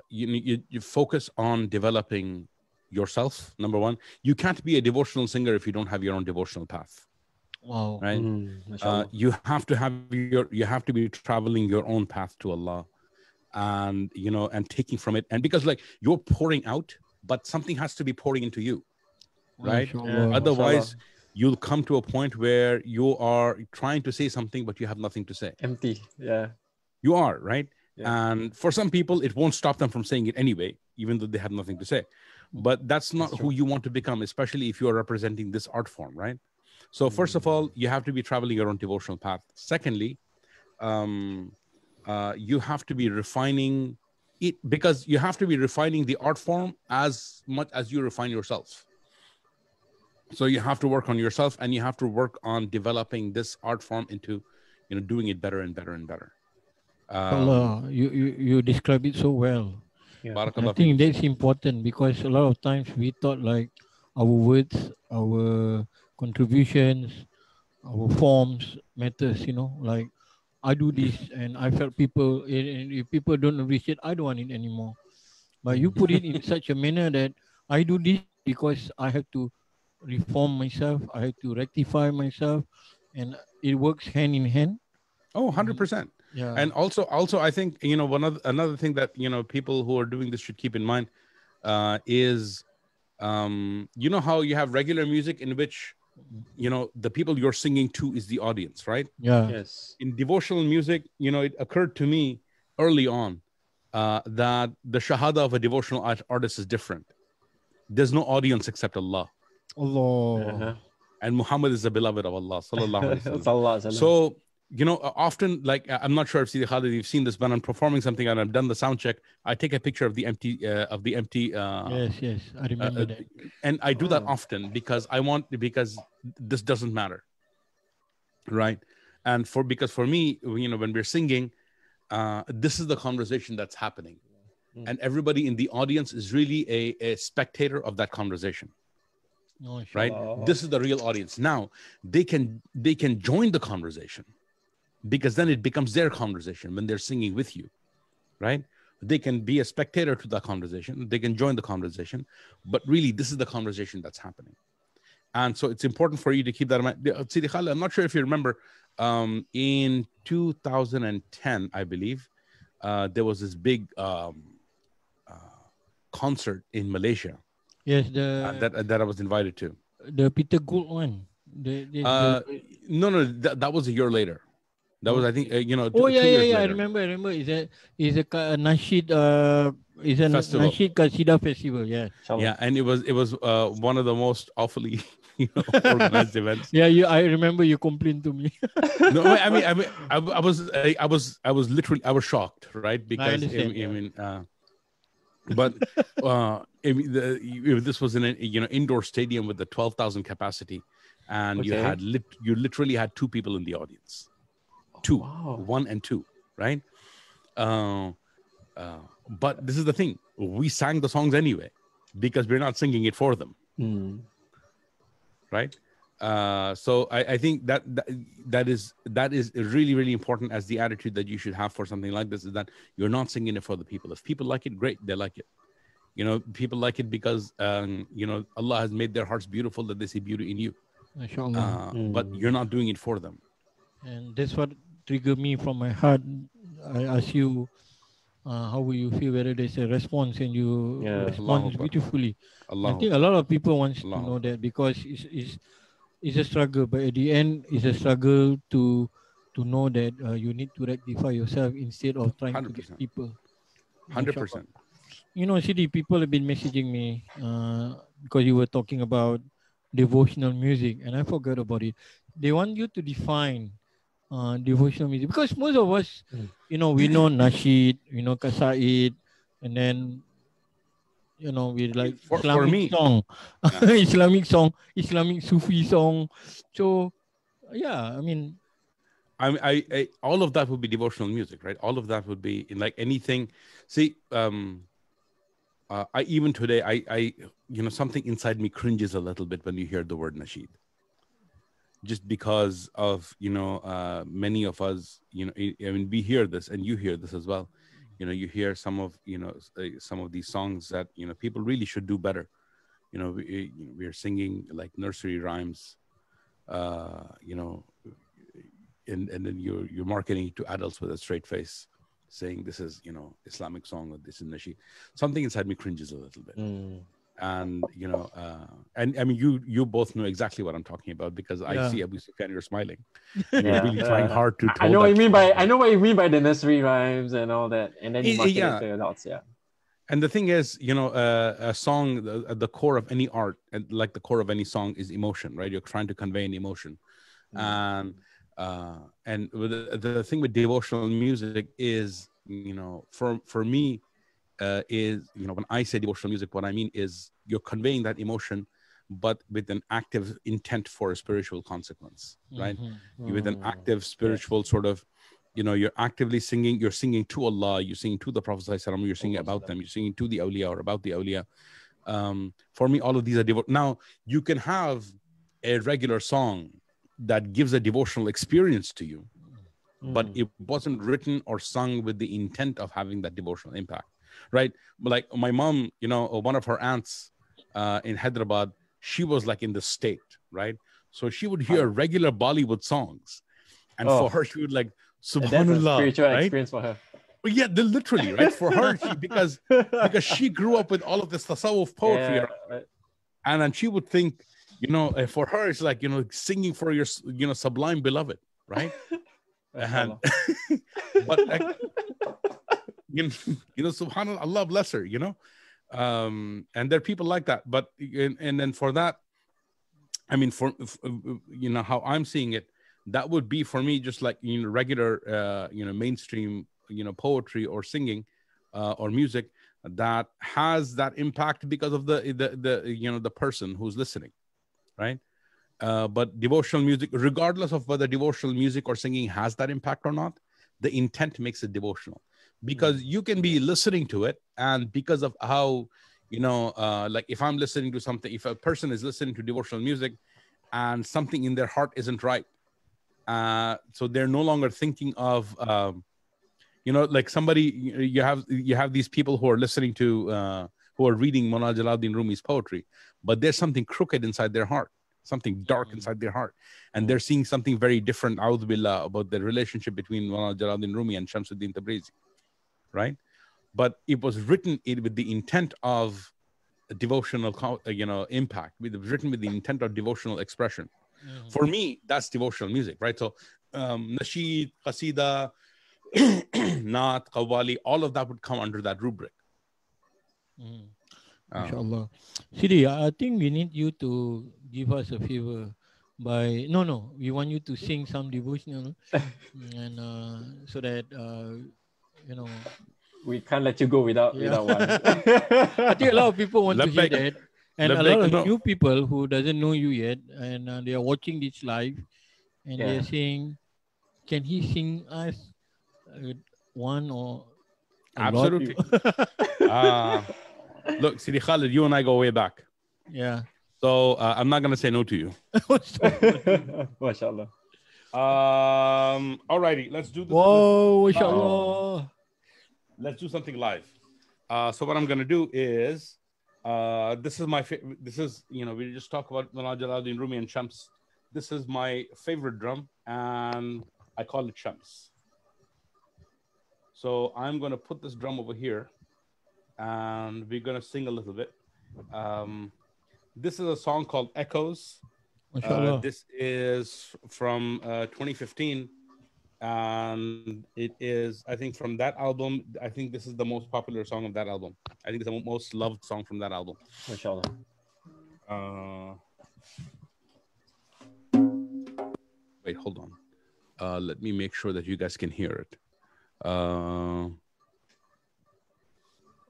you focus on developing yourself. Number one, you can't be a devotional singer if you don't have your own devotional path. Wow. Right. You have to be traveling your own path to Allah, and and taking from it, and because you're pouring out, but something has to be pouring into you, right? Otherwise you'll come to a point where you are trying to say something but you have nothing to say. Empty. You are, right? And for some people it won't stop them from saying it anyway, even though they have nothing to say. But that's not who you want to become, especially if you are representing this art form, right? So first of all, you have to be traveling your own devotional path. Secondly, you have to be refining it, because you have to be refining the art form as much as you refine yourself. So you have to work on yourself, and you have to work on developing this art form into, doing it better and better and better. Allah, you describe it so well. I think that's important, because a lot of times we thought our words, our contributions, our forms matters, I do this and I felt people, and if people don't appreciate, I don't want it anymore. But you put it in such a manner that I do this because I have to reform myself, I have to rectify myself, and it works hand in hand. Oh, 100%. Yeah. And also, I think, another thing that, people who are doing this should keep in mind, is, how you have regular music in which, the people you're singing to is the audience, right? Yeah. Yes. In devotional music, it occurred to me early on, that the shahada of a devotional artist is different. There's no audience except Allah. Allah. And Muhammad is the beloved of Allah, sallallahu alaihi wasallam. Sallallahu. So, often, like, I'm not sure if Sidi Khalid, you've seen this, when I'm performing something and I've done the sound check, I take a picture of the empty, Yes, I remember that. and I do that often because this doesn't matter, right? And because for me, when we're singing, this is the conversation that's happening, and everybody in the audience is really a spectator of that conversation. Oh, right? Allah. This is the real audience. Now they can join the conversation, because then it becomes their conversation when they're singing with you, right? They can be a spectator to the conversation, they can join the conversation, but really this is the conversation that's happening. And so it's important for you to keep that in mind. Sidi Khalid, I'm not sure if you remember, in 2010, I believe, there was this big concert in Malaysia. Yes, that I was invited to. the Peter Gould one. No, that was a year later. That was, I think, 2 yeah, years I later. remember. Is a Nasheed is a Festival. Nasheed Qasida festival. Yeah. Yeah, and it was one of the most awfully organized events. Yeah, I remember you complained to me. No, I mean, I was literally, I was shocked, right? Because but this was in an indoor stadium with the 12,000 capacity, and you literally had two people in the audience, one and two, right? But this is the thing: we sang the songs anyway because we're not singing it for them, right? So I think that is really, really important as the attitude that you should have for something like this, is that you're not singing it for the people. If people like it, great, they like it. People like it because Allah has made their hearts beautiful, that they see beauty in you. But you're not doing it for them. And that's what triggered me from my heart. I ask you, how will you feel, whether there's a response, and you respond beautifully. I think a lot of people want to know that, because it's a struggle, but at the end, it's a struggle to know that you need to rectify yourself instead of trying 100%. to get people. 100%. CD, people have been messaging me because you were talking about devotional music, and I forgot about it. They want you to define devotional music, because most of us, we know Nasheed, Qasaid, and then we like Islamic song, Islamic song, Islamic Sufi song. So yeah, I mean, I all of that would be devotional music, right? All of that would be in, like, anything. See, I even today, I something inside me cringes a little bit when you hear the word nasheed, just because of many of us, I mean, we hear this, and you hear this as well. You hear some of these songs that people really should do better. We are singing like nursery rhymes, and then you're marketing to adults with a straight face, saying this is Islamic song, or this is nasheed. Something inside me cringes a little bit. And and I mean, you both know exactly what I'm talking about, because I see Abu Sufyan, you're smiling. You're really trying hard to. I know what you mean by the nursery rhymes and all that, and then you market it to adults. Yeah. And the thing is, a song, the core of any art, and like the core of any song, is emotion, right? You're trying to convey an emotion, and the thing with devotional music is, for me, is, when I say devotional music, what I mean is you're conveying that emotion, but with an active intent for a spiritual consequence, right? With an active spiritual sort of, you're actively singing, you're singing to Allah, you're singing to the Prophet ﷺ, you're singing about them, you're singing to the awliya or about the awliya. For me, all of these are devotional. Now, you can have a regular song that gives a devotional experience to you, but it wasn't written or sung with the intent of having that devotional impact, right? Like my mom, one of her aunts in Hyderabad, she was like in the state, right? So she would hear regular Bollywood songs, and for her, she would like Subhanallah, that's a spiritual right? experience for her. But yeah, literally, right? For her, because she grew up with all of this tasawwuf poetry, Yeah. and then she would think, for her, it's like, singing for your, sublime beloved, right? And, but subhanallah, Allah bless her, and there are people like that. But and then for that, I mean, for how I'm seeing it, that would be for me just like regular mainstream poetry or singing or music that has that impact because of the person who's listening, right? But devotional music, regardless of whether devotional music or singing has that impact or not, the intent makes it devotional, because you can be listening to it, and because of how like if I'm listening to something, if a person is listening to devotional music and something in their heart isn't right, so they're no longer thinking of like somebody, you have these people who are listening to who are reading Mullah Jalaluddin Rumi's poetry, but there's something crooked inside their heart, something dark inside their heart, and they're seeing something very different, a'udhu billah, about the relationship between Mullah Jalaluddin Rumi and Shamsuddin Tabrizi, right? But it was written with the intent of devotional impact. It was written with the intent of devotional expression. For me, that's devotional music, right? So nasheed, qasida, naat, qawwali, all of that would come under that rubric. Inshallah. Sidi, I think we need you to give us a favor by we want you to sing some devotional and so that we can't let you go without one. I think a lot of people want to hear that, and a lot of new people who doesn't know you yet, and they are watching this live, and they're saying, "Can he sing us one or a absolutely?" Lot? Look, Sidi Khalid, you and I go way back. Yeah. So I'm not gonna say no to you. MashaAllah. Alrighty, let's do this. Whoa, mashallah. Let's do something live. So what I'm gonna do is, this is my favorite. This is, we just talk about Mullah Jalaluddin Rumi and Shams. This is my favorite drum, and I call it Shams. So I'm gonna put this drum over here, and we're gonna sing a little bit. This is a song called Echoes. This is from 2015. And it is, I think, from that album. I think this is the most popular song of that album. I think it's the most loved song from that album. MashaAllah. Wait, hold on. Let me make sure that you guys can hear it. All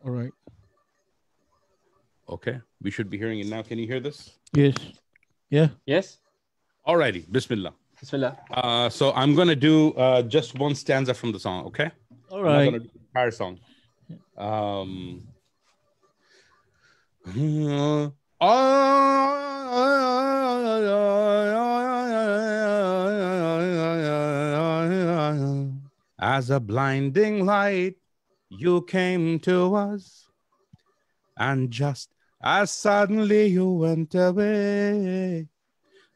right. Okay, we should be hearing it now. Can you hear this? Yes. Yeah. Yes. Alrighty. Bismillah. Bismillah. So I'm gonna do just one stanza from the song. Okay. All right. I'm not gonna do the entire song. As a blinding light, you came to us, and just as suddenly you went away.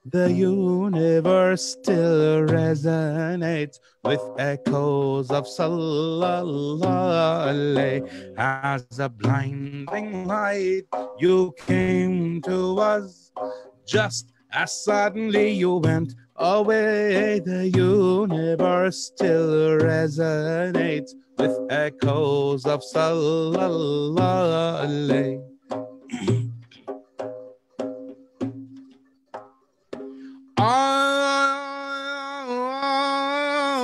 The universe still resonates with echoes of Sallallahu Alaihi. As a blinding light, you came to us, just as suddenly you went away. The universe still resonates with echoes of Sallallahu Alaihi.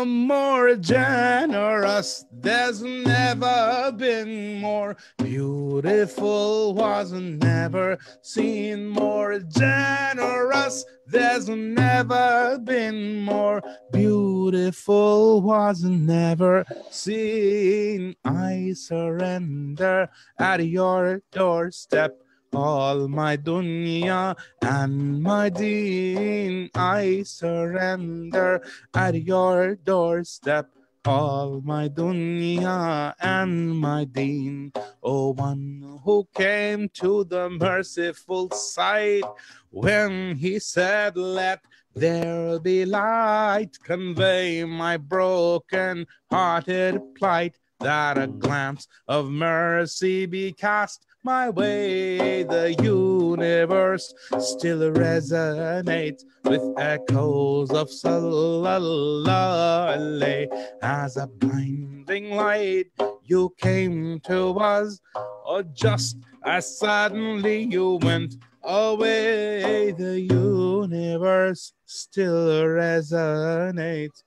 More generous, there's never been more beautiful, was never seen more generous, there's never been more beautiful, was never seen. I surrender at your doorstep all my dunya and my deen. I surrender at your doorstep all my dunya and my deen. O one who came to the merciful sight when he said, let there'll be light. Convey my broken-hearted plight, that a glance of mercy be cast my way. The universe still resonates with echoes of Sallallahu as a blinding light. You came to us, or just as suddenly you went away. The universe still resonates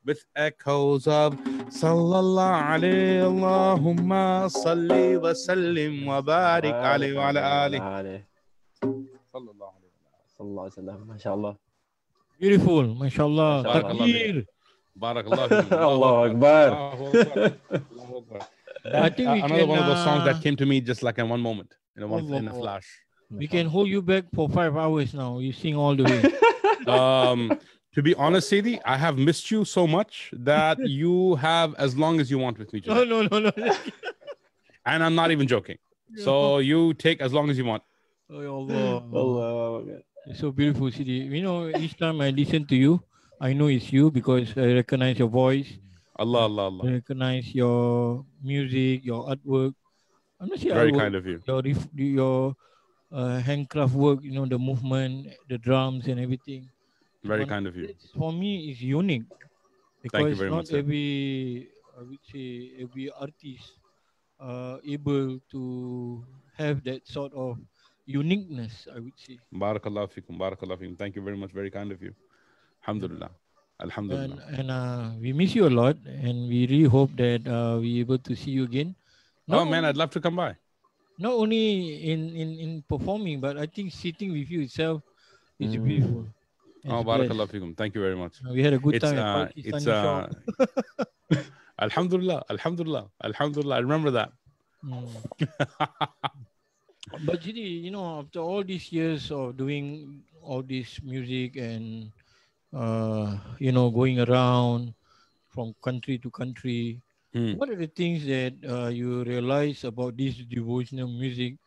with echoes of Sallallahu alayhi. Allahumma salli wa sallim wa barik alayhi wa ala alihi. Sallallahu alayhi. MashaAllah. Beautiful. MashaAllah. Takbir. Barakallah. Allahu Akbar. I think we another can, one of those songs that came to me just like in one moment, in a flash. We can hold you back for 5 hours now. You sing all the way. To be honest, Sadie, I have missed you so much that you have as long as you want with me today. No. And I'm not even joking. So you take as long as you want. Allah. It's so beautiful, Sidi. You know, each time I listen to you, I know it's you because I recognize your voice. Allah. I recognize your music, your artwork. I'm not saying very artwork, kind of you. Your handcraft work, you know, the movement, the drums and everything. Very kind of you. For me, it's unique because Thank you very not much, every artist able to have that sort of uniqueness, I would say. Barakallah fikum. Thank you very much. Very kind of you. Alhamdulillah. And we miss you a lot, and we really hope that we're able to see you again. I'd love to come by. Not only in performing, but I think sitting with you itself is beautiful. Barakallah fikum. Thank you very much. We had a good time at Alhamdulillah. I remember that. But Jidi, you know, after all these years of doing all this music and you know, going around from country to country, what are the things that you realize about this devotional music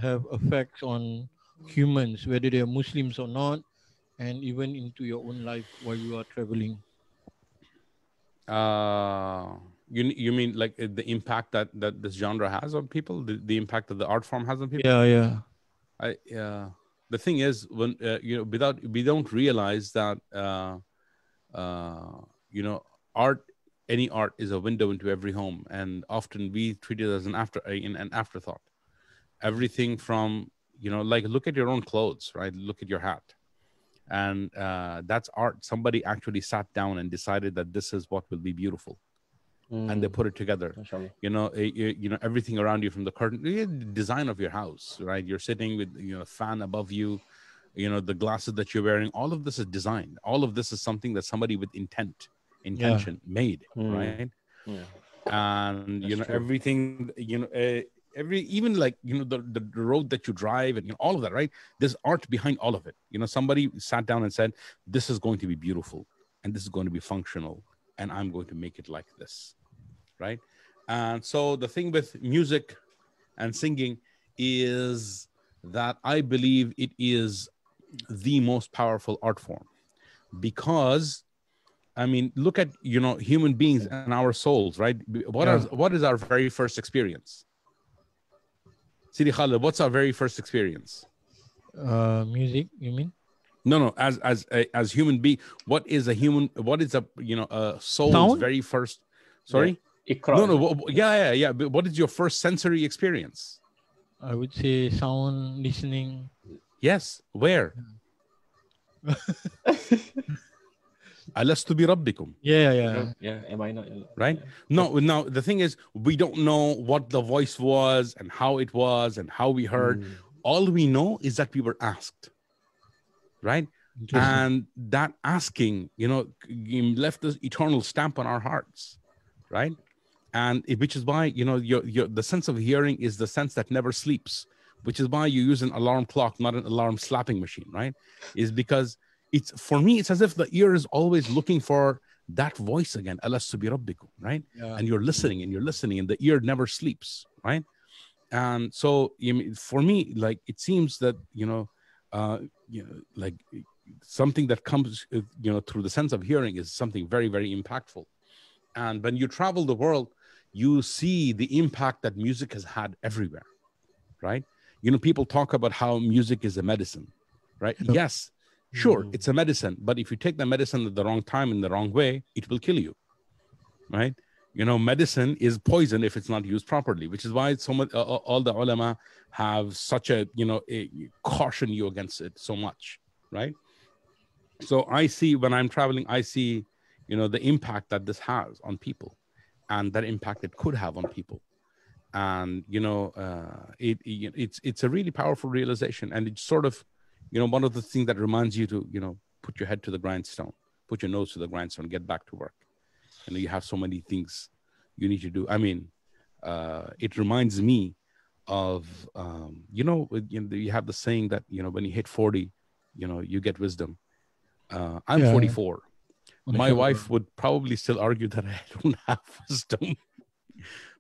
have effects on humans, whether they are Muslims or not, and even into your own life while you are traveling? You mean like the impact that this genre has on people, the impact that the art form has on people? Yeah. The thing is, when you know, we don't realize that you know, any art is a window into every home, and often we treat it as an afterthought. Everything from, you know, like look at your own clothes, right? Look at your hat, and that's art. Somebody actually sat down and decided that this is what will be beautiful. And they put it together. You know, everything around you, from the curtain, the design of your house, right? You're sitting with, you know, a fan above you, you know, the glasses that you're wearing. All of this is designed. All of this is something that somebody with intention made, right? And you know, everything, you know, even like, you know, the road that you drive, and you know, all of that, right? There's art behind all of it. You know, somebody sat down and said, this is going to be beautiful, and this is going to be functional, and I'm going to make it like this. Right. And so the thing with music and singing is that I believe it is the most powerful art form, because I mean, look at, you know, human beings and our souls, right? What is our very first experience? Sidi Khalid, what's our very first experience? Music, you mean? No, as human being, what is a you know, a soul's Sound? very first, sorry? Yeah. Yeah. But what is your first sensory experience? I would say sound, listening. Yes. Where? Alastu bi rabbikum. Yeah. Am I not? Right? No, now the thing is, we don't know what the voice was and how it was and how we heard. All we know is that we were asked. Right? And that asking, you know, left this eternal stamp on our hearts. Right? And which is why, you know, the sense of hearing is the sense that never sleeps, which is why you use an alarm clock, not an alarm slapping machine, right? Is because for me, it's as if the ear is always looking for that voice again, alastu bi rabbikum, right? Yeah. And you're listening, and the ear never sleeps, right? And so for me, like, it seems that, like something that comes, through the sense of hearing is something very, very impactful. And when you travel the world, you see the impact that music has had everywhere, right? People talk about how music is a medicine, right? Yes, sure, it's a medicine, but if you take the medicine at the wrong time in the wrong way, it will kill you, right? Medicine is poison if it's not used properly, which is why so much, all the ulama have such a caution you against it so much, right? So I see, when I'm traveling, I see, the impact that this has on people, and that impact it could have on people. And it's a really powerful realization, and it's sort of one of the things that reminds you to put your head to the grindstone, put your nose to the grindstone, get back to work. You have so many things you need to do. I mean, it reminds me of you have the saying that when you hit 40, you get wisdom. I'm 44. My wife would probably still argue that I don't have wisdom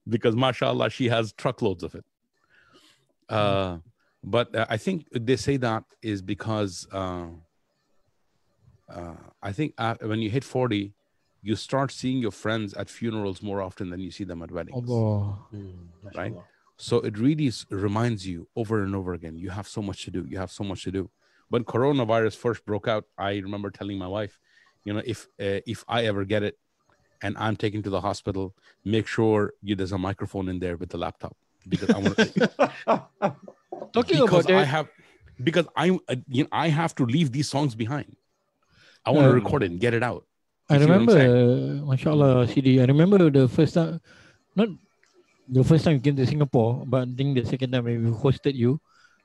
because, mashallah, she has truckloads of it. But I think they say that is because I think when you hit 40, you start seeing your friends at funerals more often than you see them at weddings. Right? So it really reminds you over and over again, you have so much to do. You have so much to do. When coronavirus first broke out, I remember telling my wife, if I ever get it and I'm taken to the hospital, make sure there's a microphone in there with the laptop, because I want to. Because I have to leave these songs behind. I want to record it and get it out. I remember, mashallah, CD. I remember the first time, not the first time you came to Singapore, but I think the second time we hosted you,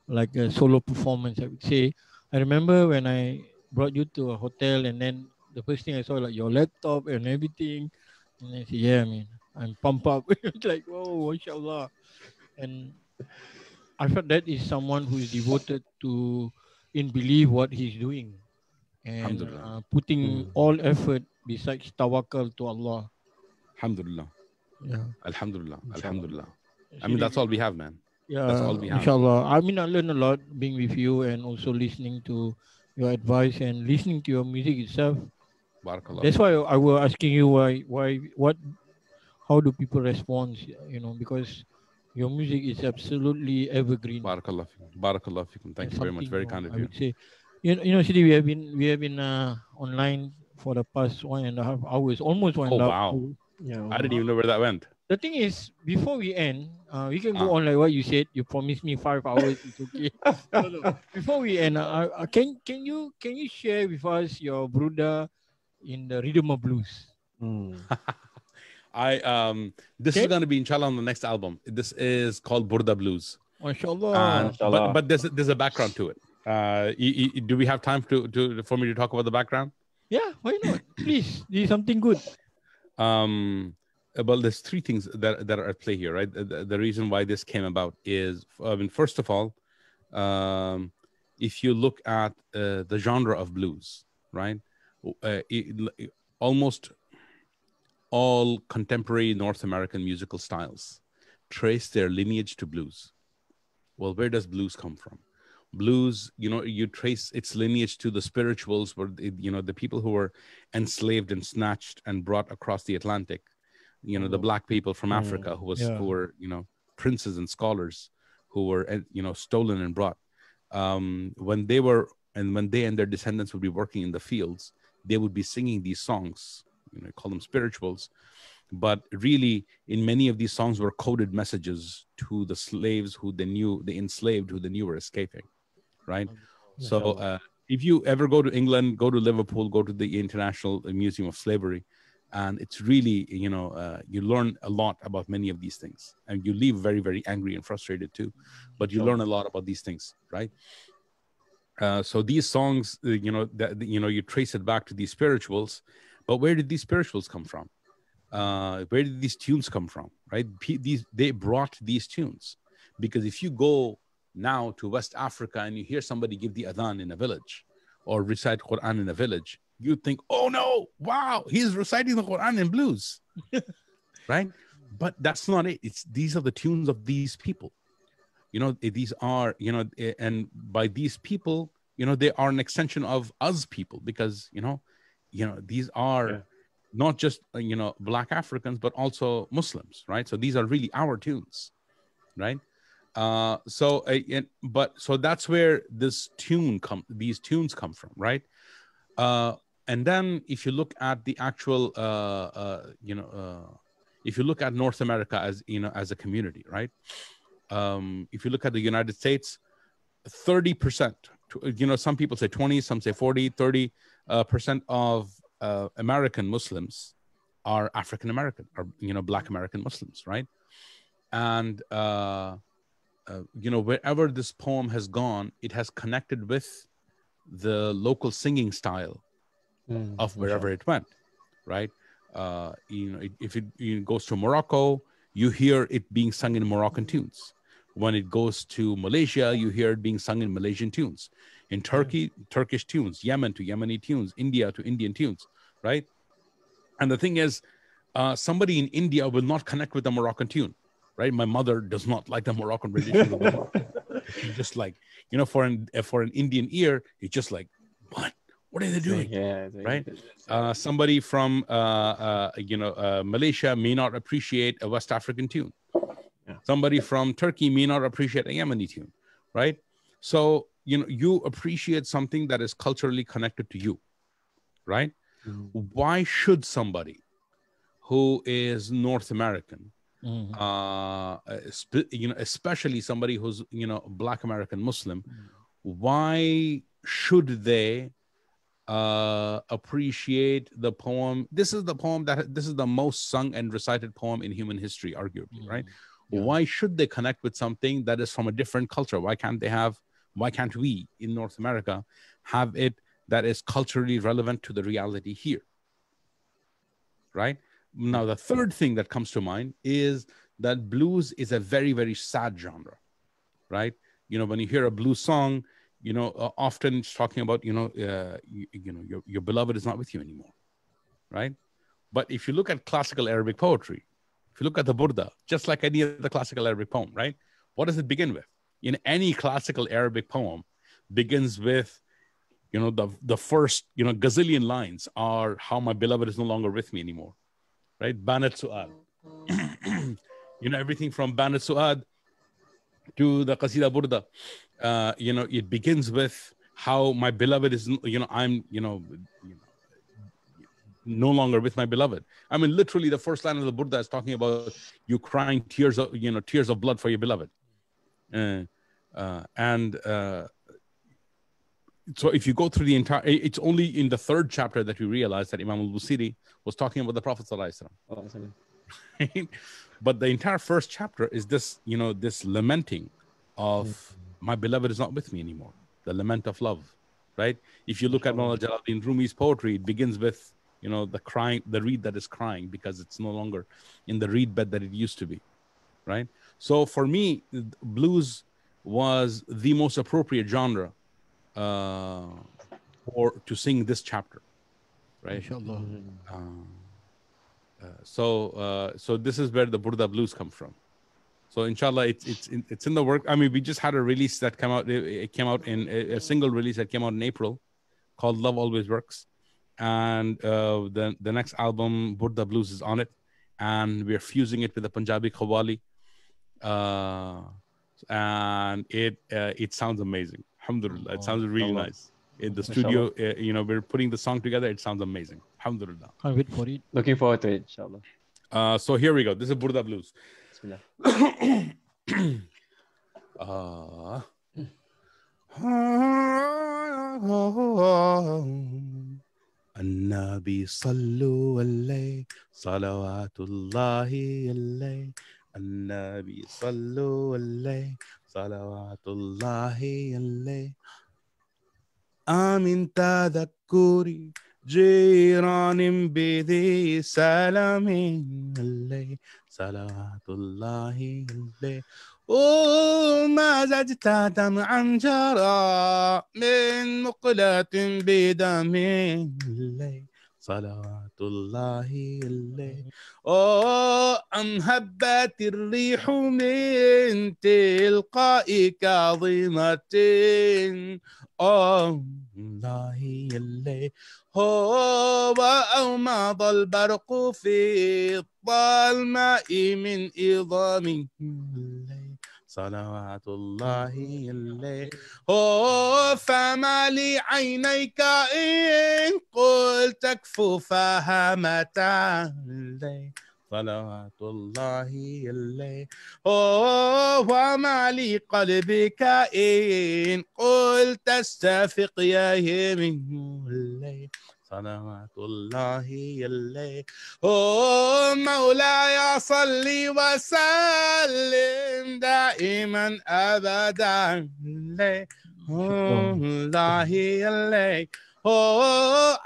like a solo performance, I would say. I remember when I brought you to a hotel, and then the first thing I saw, like your laptop and everything. And I said, yeah, I'm pumped up. It's like, whoa, mashallah. And I felt that is someone who is devoted to believe what he's doing, and putting all effort besides tawakkal to Allah. Alhamdulillah. Yeah. Alhamdulillah. Alhamdulillah. I mean, that's all we have, man. Yeah, that's all we have. Inshallah. I mean, I learned a lot being with you, and also listening to your advice and listening to your music itself. Barakallah. That's why I was asking you how do people respond? Because your music is absolutely evergreen. Barakallah. Barakallah. Thank you very much. Very kind of you. I would say, Sidi, we have been online for the past 1.5 hours, almost 1.5 wow. hours. Yeah, I didn't even know where that went. The thing is, before we end, we can go on like what you said. You promised me 5 hours. It's okay. No. Before we end, can you share with us your brother in the rhythm of blues? This is going to be inshallah on the next album. This is called Burda Blues. Mashallah. But there's a background to it. Do we have time for me to talk about the background? Yeah, why not? Please, this is something good. Well, there's three things that are at play here, right? The reason why this came about is, first of all, if you look at the genre of blues, right? Almost all contemporary North American musical styles trace their lineage to blues. Well, where does blues come from? Blues, you trace its lineage to the spirituals, where the people who were enslaved and snatched and brought across the Atlantic. The black people from Africa who were princes and scholars who were stolen and brought. When they and their descendants would be working in the fields, they would be singing these songs. Call them spirituals, but really, in many of these songs were coded messages to the slaves who they knew, the enslaved who they knew were escaping. Right. So if you ever go to England, go to Liverpool, go to the International Museum of Slavery. And it's really, you learn a lot about many of these things, and you leave very, very angry and frustrated too. But you learn a lot about these things, right? So these songs, you trace it back to these spirituals. But where did these spirituals come from? Where did these tunes come from, right? They brought these tunes, because if you go now to West Africa and you hear somebody give the adhan in a village or recite Quran in a village, you think, oh no, wow, he's reciting the Quran in blues, right? But that's not it. These are the tunes of these people. These are, and by these people, they are an extension of us people, because these are not just Black Africans, but also Muslims, right? So these are really our tunes, right? So that's where these tunes come from, right? And then if you look at the actual if you look at North America as a community, right? If you look at the United States, 30%, some people say 20, some say 40, 30% of American Muslims are African American, or Black American Muslims, right? And wherever this poem has gone, it has connected with the local singing style of wherever it went, right? If it goes to Morocco, you hear it being sung in Moroccan tunes. When it goes to Malaysia, you hear it being sung in Malaysian tunes. In Turkey, Turkish tunes. Yemen to Yemeni tunes. India to Indian tunes, right? And the thing is, somebody in India will not connect with the Moroccan tune, right? My mother does not like the Moroccan rendition. She's just like, for an Indian ear, it's just like, what are they doing? Right? Somebody from Malaysia may not appreciate a West African tune. Somebody from Turkey may not appreciate a Yemeni tune, right? So you appreciate something that is culturally connected to you, right? Why should somebody who is North American, especially somebody who's Black American Muslim, why should they appreciate the poem? This is the most sung and recited poem in human history, arguably, right? Why should they connect with something that is from a different culture? Why can't we in North America have it that is culturally relevant to the reality here, right? Now, the third thing that comes to mind is that blues is a very, very sad genre, right? When you hear a blues song, often it's talking about, your beloved is not with you anymore, right? But if you look at classical Arabic poetry, if you look at the Burda, just like any other classical Arabic poem, right? What does it begin with? In any classical Arabic poem begins with, the first, gazillion lines are how my beloved is no longer with me anymore, right? Banat Su'ad. Everything from Banat Su'ad to the Qasida Burda, it begins with how my beloved is, I'm, no longer with my beloved. I mean, literally the first line of the Burda is talking about you crying tears of blood for your beloved. So if you go through the entire, it's only in the third chapter that we realize that Imam al-Busiri was talking about the Prophet ﷺ. But the entire first chapter is this, this lamenting of my beloved is not with me anymore. The lament of love, right? If you look at Mawlana Jalaluddin Rumi's poetry, it begins with, the reed that is crying because it's no longer in the reed bed that it used to be, right? So for me, blues was the most appropriate genre or to sing this chapter, right? So this is where the Burda blues come from. So inshallah, it's in the work. I mean, we just had a release that came out. It came out in a single release that came out in April, called "Love Always Works," and the next album, Burda Blues, is on it, and we're fusing it with the Punjabi Qawwali, and it sounds amazing. Alhamdulillah, it sounds really nice. In the studio, we're putting the song together. It sounds amazing. Alhamdulillah. Can't wait for it. Looking forward to it, inshallah. So here we go. This is Burda Blues. النبي صلوا عليه صلوات الله عليه النبي صلوا عليه صلوات الله عليه آمن تذكري جيران بذي سلام عليه صلوات الله عليه وما زجت دمعا جرى من مقلة بدم عليه صلوات الله عليه. أم هبت الريح من تلقاء كاظمة الله عليه. وأومض البرق في الظلماء من إظامه صلوات الله عليه. فما لي عينيك إن قلت كفوفها متى صلوات الله عليه. وما لي قلبك إن قلت استفق يا يمين صلوات الله عليه. مولاي صل وسلم دائما ابدا الله عليه.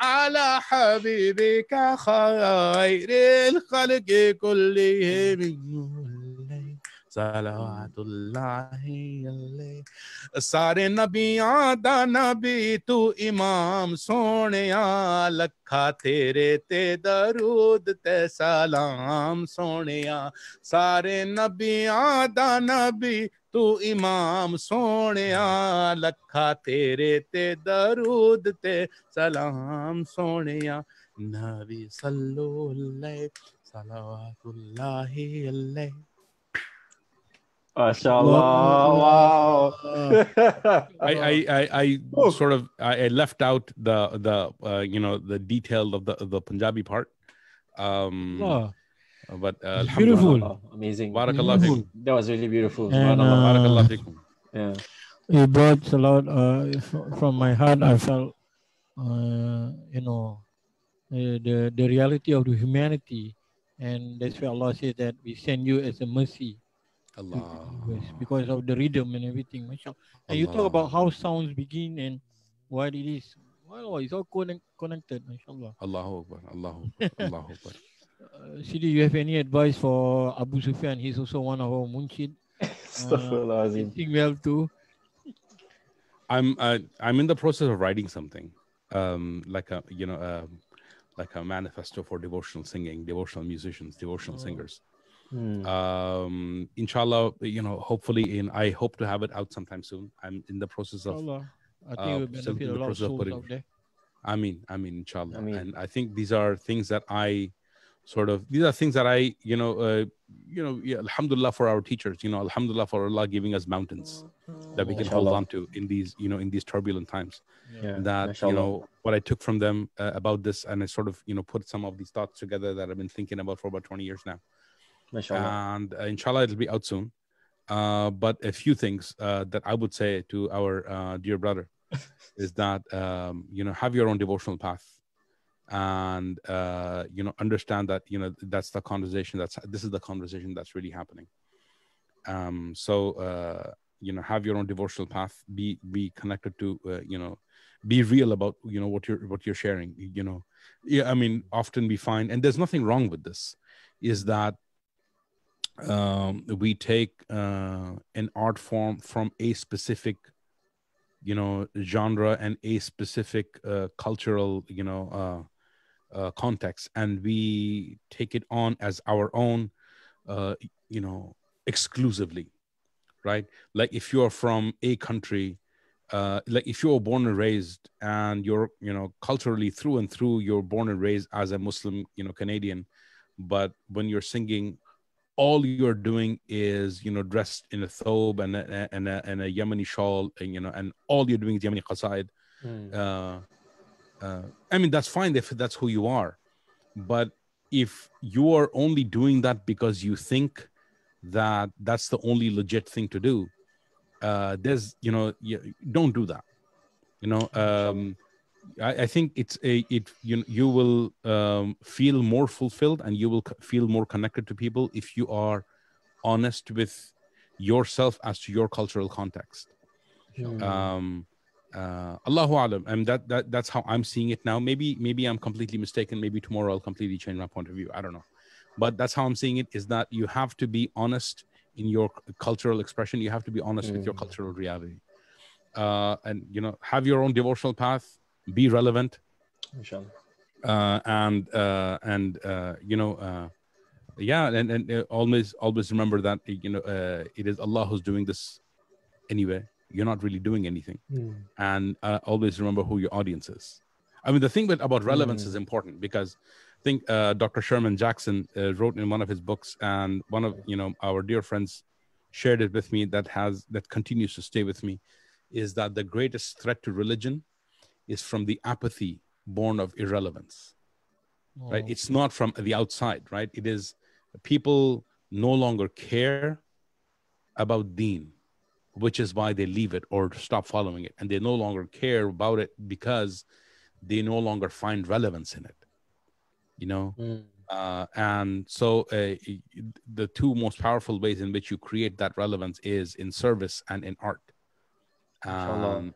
على حبيبك خير الخلق كلهم صلوات الله عليه. सारे नबियां दा नबी तू इमाम सोनिया लखा तेरे ते दरूद ते सलाम सोनिया. सारे नबियां दा नबी तू इमाम सोनिया लखा तेरे ते दरूद ते सलाम सोनिया. नबी सल्लु अलैहि सलावतुल्लाहि अलैहि. MashaAllah. Wow. I sort of I left out the the detail of the Punjabi part. But beautiful. Amazing. Barakallah fikum. That was really beautiful. And, Barakallah fikum. Yeah. It brought a lot from my heart. I felt the reality of the humanity, and that's why Allah says that we send you as a mercy. Allah. Because of the rhythm and everything. Mashallah. And you talk about how sounds begin and what it is. Well, it's all connected. Mashallah. Allahu Akbar. Allahu Akbar. Allahu Akbar. Sidi, you have any advice for Abu Sufyan? He's also one of our munshid. Astaghfirullahalazim. Sing well too. I'm in the process of writing something, like a manifesto for devotional singing, devotional musicians, devotional singers. Inshallah, hopefully, I hope to have it out sometime soon. I'm in the process of. Inshallah. I think it will benefit a lot of souls out there. I mean, inshallah. And I think these are things that I alhamdulillah for our teachers, alhamdulillah for Allah giving us mountains that we can hold on to in these turbulent times. That what I took from them about this, and I sort of put some of these thoughts together that I've been thinking about for about 20 years now. And inshallah it'll be out soon. But a few things that I would say to our dear brother is that have your own devotional path, and understand that that's the conversation this is the conversation that's really happening. So have your own devotional path, be connected to be real about what you're sharing. I mean, often we find, and there's nothing wrong with this, is that we take an art form from a specific genre and a specific cultural context, and we take it on as our own exclusively, right? Like if you're from a country, like if you're born and raised and you're culturally through and through, you're born and raised as a Muslim Canadian, but when you're singing, all you're doing is dressed in a thobe and a Yemeni shawl, and all you're doing is Yemeni qasaid. I mean, that's fine if that's who you are, but if you are only doing that because you think that that's the only legit thing to do, there's don't do that. I think you will feel more fulfilled, and you will feel more connected to people if you are honest with yourself as to your cultural context. Allahu alam, and that's how I'm seeing it now. Maybe I'm completely mistaken. Maybe tomorrow I'll completely change my point of view. I don't know, but that's how I'm seeing it. Is that you have to be honest in your cultural expression. You have to be honest with your cultural reality, and have your own devotional path. Be relevant. Inshallah. Yeah, and always remember that it is Allah who's doing this anyway. You're not really doing anything, and always remember who your audience is. I mean, the thing about relevance is important because I think Dr. Sherman Jackson wrote in one of his books, and one of our dear friends shared it with me, that continues to stay with me, is that the greatest threat to religion is from the apathy born of irrelevance. Right? It's not from the outside, right? It is people no longer care about deen, which is why they leave it or stop following it. And they no longer care about it because they no longer find relevance in it, and so the two most powerful ways in which you create that relevance is in service and in art,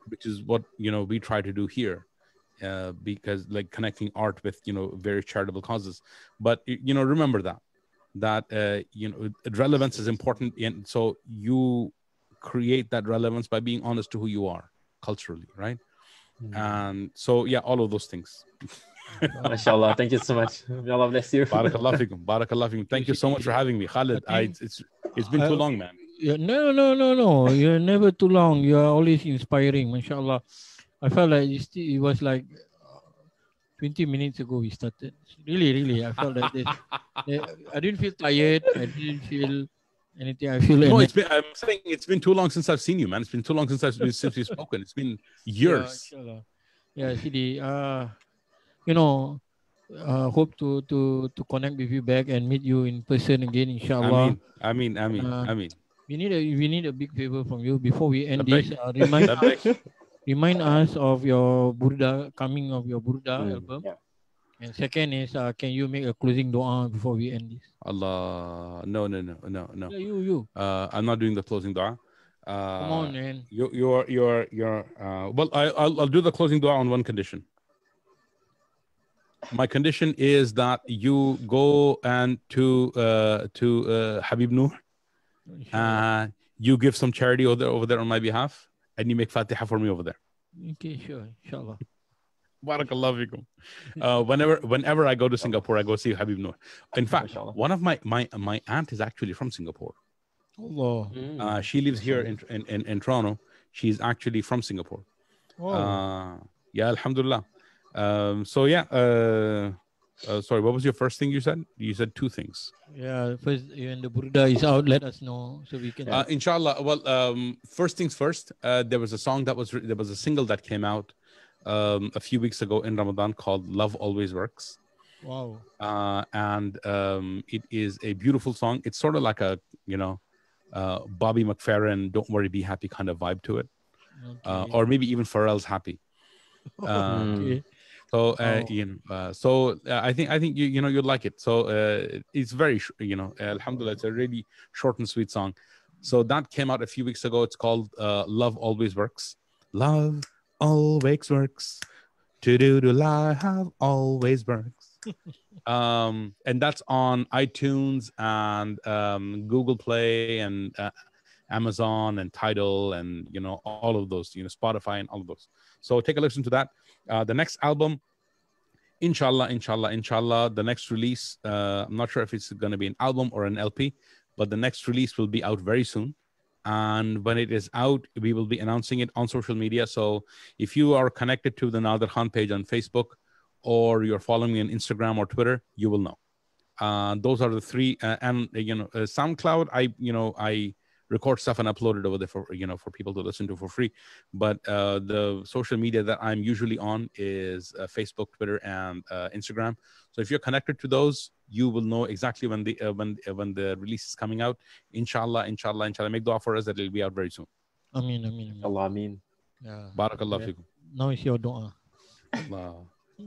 which is what we try to do here, because like connecting art with very charitable causes. But remember that relevance is important, and so you create that relevance by being honest to who you are culturally, right? And so all of those things. Mashallah, thank you so much. May Allah bless you. Barakallah fikum. Barakallah fikum. Thank you so much for having me, Khalid. It's been too long, man. No. You're never too long. You are always inspiring, mashallah. I felt like it was like 20 minutes ago we started. Really, I felt like this. I didn't feel tired. I didn't feel anything. I feel no. I'm saying it's been too long since I've seen you, man. It's been too long since we've spoken. It's been years. Sidi. Hope to connect with you back and meet you in person again, inshallah. I mean. We need a big favor from you before we end this. Remind us of your Burda, coming of your Burda album. Yeah. And second is, can you make a closing dua before we end this? Allah, no. Yeah, you. I'm not doing the closing dua. Come on, man. You're. Well, I'll do the closing dua on one condition. My condition is that you go and to Habib Noor, and you give some charity over there on my behalf, and you make Fatiha for me over there. Okay, sure, inshallah. Barakallah fikum. Whenever I go to Singapore, I go see Habib Noor. In fact, one of my aunt is actually from Singapore. Allah. She lives here in Toronto. She's actually from Singapore. Yeah, alhamdulillah. Sorry, what was your first thing you said? You said two things. Yeah, first, when the Burda is out, let us know so we can. Inshallah. Well, first things first. There was a single that came out a few weeks ago in Ramadan called "Love Always Works." Wow. And it is a beautiful song. It's sort of like a Bobby McFerrin, "Don't Worry, Be Happy" kind of vibe to it, or maybe even Pharrell's "Happy." Okay. So I think you'll like it. So it's very alhamdulillah, it's a really short and sweet song. So that came out a few weeks ago. It's called "Love Always Works." Love always works. To love always works. And that's on iTunes and Google Play and Amazon and Tidal and all of those, Spotify and all of those. So take a listen to that. The next album, inshallah, the next release, I'm not sure if it's going to be an album or an LP, but the next release will be out very soon. And when it is out, we will be announcing it on social media. So if you are connected to the Nader Khan page on Facebook, or you're following me on Instagram or Twitter, you will know. Those are the three. And SoundCloud, I record stuff and upload it over there for people to listen to for free. But the social media that I'm usually on is Facebook, Twitter, and Instagram. So if you're connected to those, you will know exactly when the release is coming out. Inshallah. Make dua for us that it'll be out very soon. Ameen. Allah, ameen. Yeah. Barakallah fikum. Now it's your dua.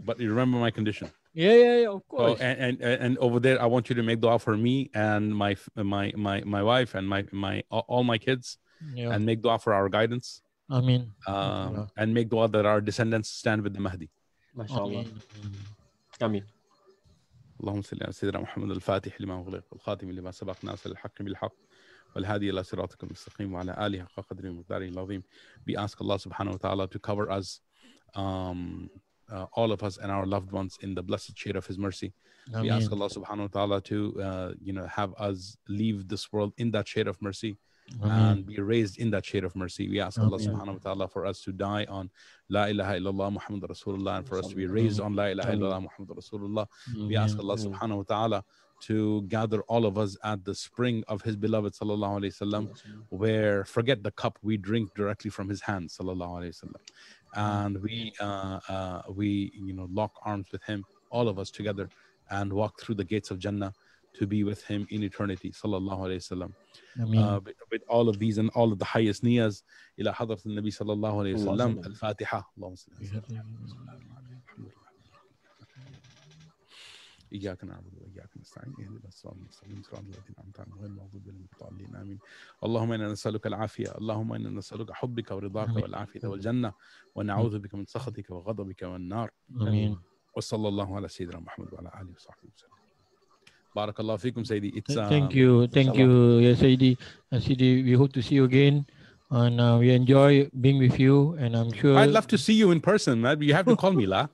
But you remember my condition. Yeah, of course. So, and over there, I want you to make dua for me and my wife and my all my kids, and make dua for our guidance. Ameen. And make dua that our descendants stand with the Mahdi. MashaAllah. Ameen. اللهم صل على سيدنا محمد الفاتح لما أغلق والخاتم لما سبق ناصر الحق بالحق والهادي إلى صراطك المستقيم وعلى آله حق قدره ومقداره العظيم. We ask Allah subhanahu wa ta'ala to cover us all of us and our loved ones in the blessed shade of His mercy. Ameen. We ask Allah subhanahu wa ta'ala to, have us leave this world in that shade of mercy. Ameen. And be raised in that shade of mercy. We ask Allah subhanahu wa ta'ala for us to die on La ilaha illallah Muhammad Rasulullah, and for us to be raised on La ilaha illallah Muhammad Rasulullah. We ask Allah subhanahu wa ta'ala to gather all of us at the spring of His beloved sallallahu alayhi wasallam, where forget the cup, we drink directly from His hands sallallahu alayhi wasallam, and we lock arms with Him, all of us together, and walk through the gates of Jannah to be with Him in eternity sallallahu alayhi wasallam. With all of these and all of the highest niyas, ila hadrat al-Nabi sallallahu alayhi wasallam. Al-Fatiha. إياك نعبد وإياك نستعين اهدنا الصراط المستقيم صراط الذين أنعمت عليهم غير المغضوب عليهم ولا الضالين آمين. اللهم إنا نسألك العافية، اللهم إنا نسألك حبك ورضاك والعافية والجنة، ونعوذ بك من سخطك وغضبك والنار. آمين. وصلى الله على سيدنا محمد وعلى آله وصحبه وسلم. Barakallahu fikum, Sayyidi. Thank you, ya Sayyidi. Sayyidi, we hope to see you again, and we enjoy being with you. And I'm sure I'd love to see you in person, man. You have to call me, la.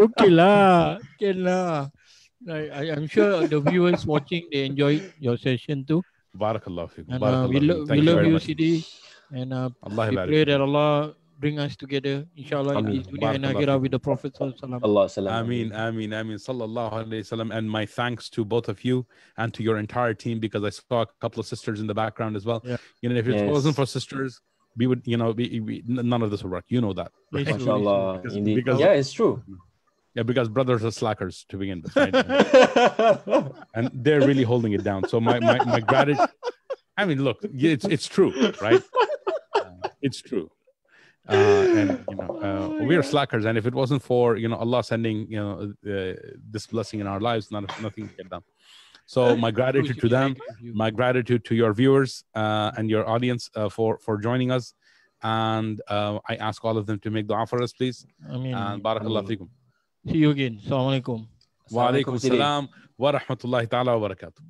Okay lah, can lah. I'm sure the viewers watching, they enjoy your session too. Barakallahu fikum. And we love you, Sayyidi. And we pray that Allah bring us together, inshallah, in this dunya and akhirah with the Prophet sallallahu. Ameen, ameen, ameen, sallallahu alayhi wasallam. And my thanks to both of you and to your entire team, because I saw a couple of sisters in the background as well. Yeah. If it wasn't for sisters, we would, none of this would work. You know that. Right? Mashallah, indeed. Because, yeah, it's true. Yeah, because brothers are slackers to begin with, right? And they're really holding it down. So my gratitude. I mean, look, it's true, right? It's true. And we are slackers, and if it wasn't for Allah sending this blessing in our lives, nothing would get done. So my gratitude to them, my gratitude to your viewers and your audience for joining us, and I ask all of them to make dua for us, please. Ameen. And barakallahu fikum. See you again. Assalamu alaikum. Wa alaikum salam wa rahmatullahi ta'ala wa barakatuh.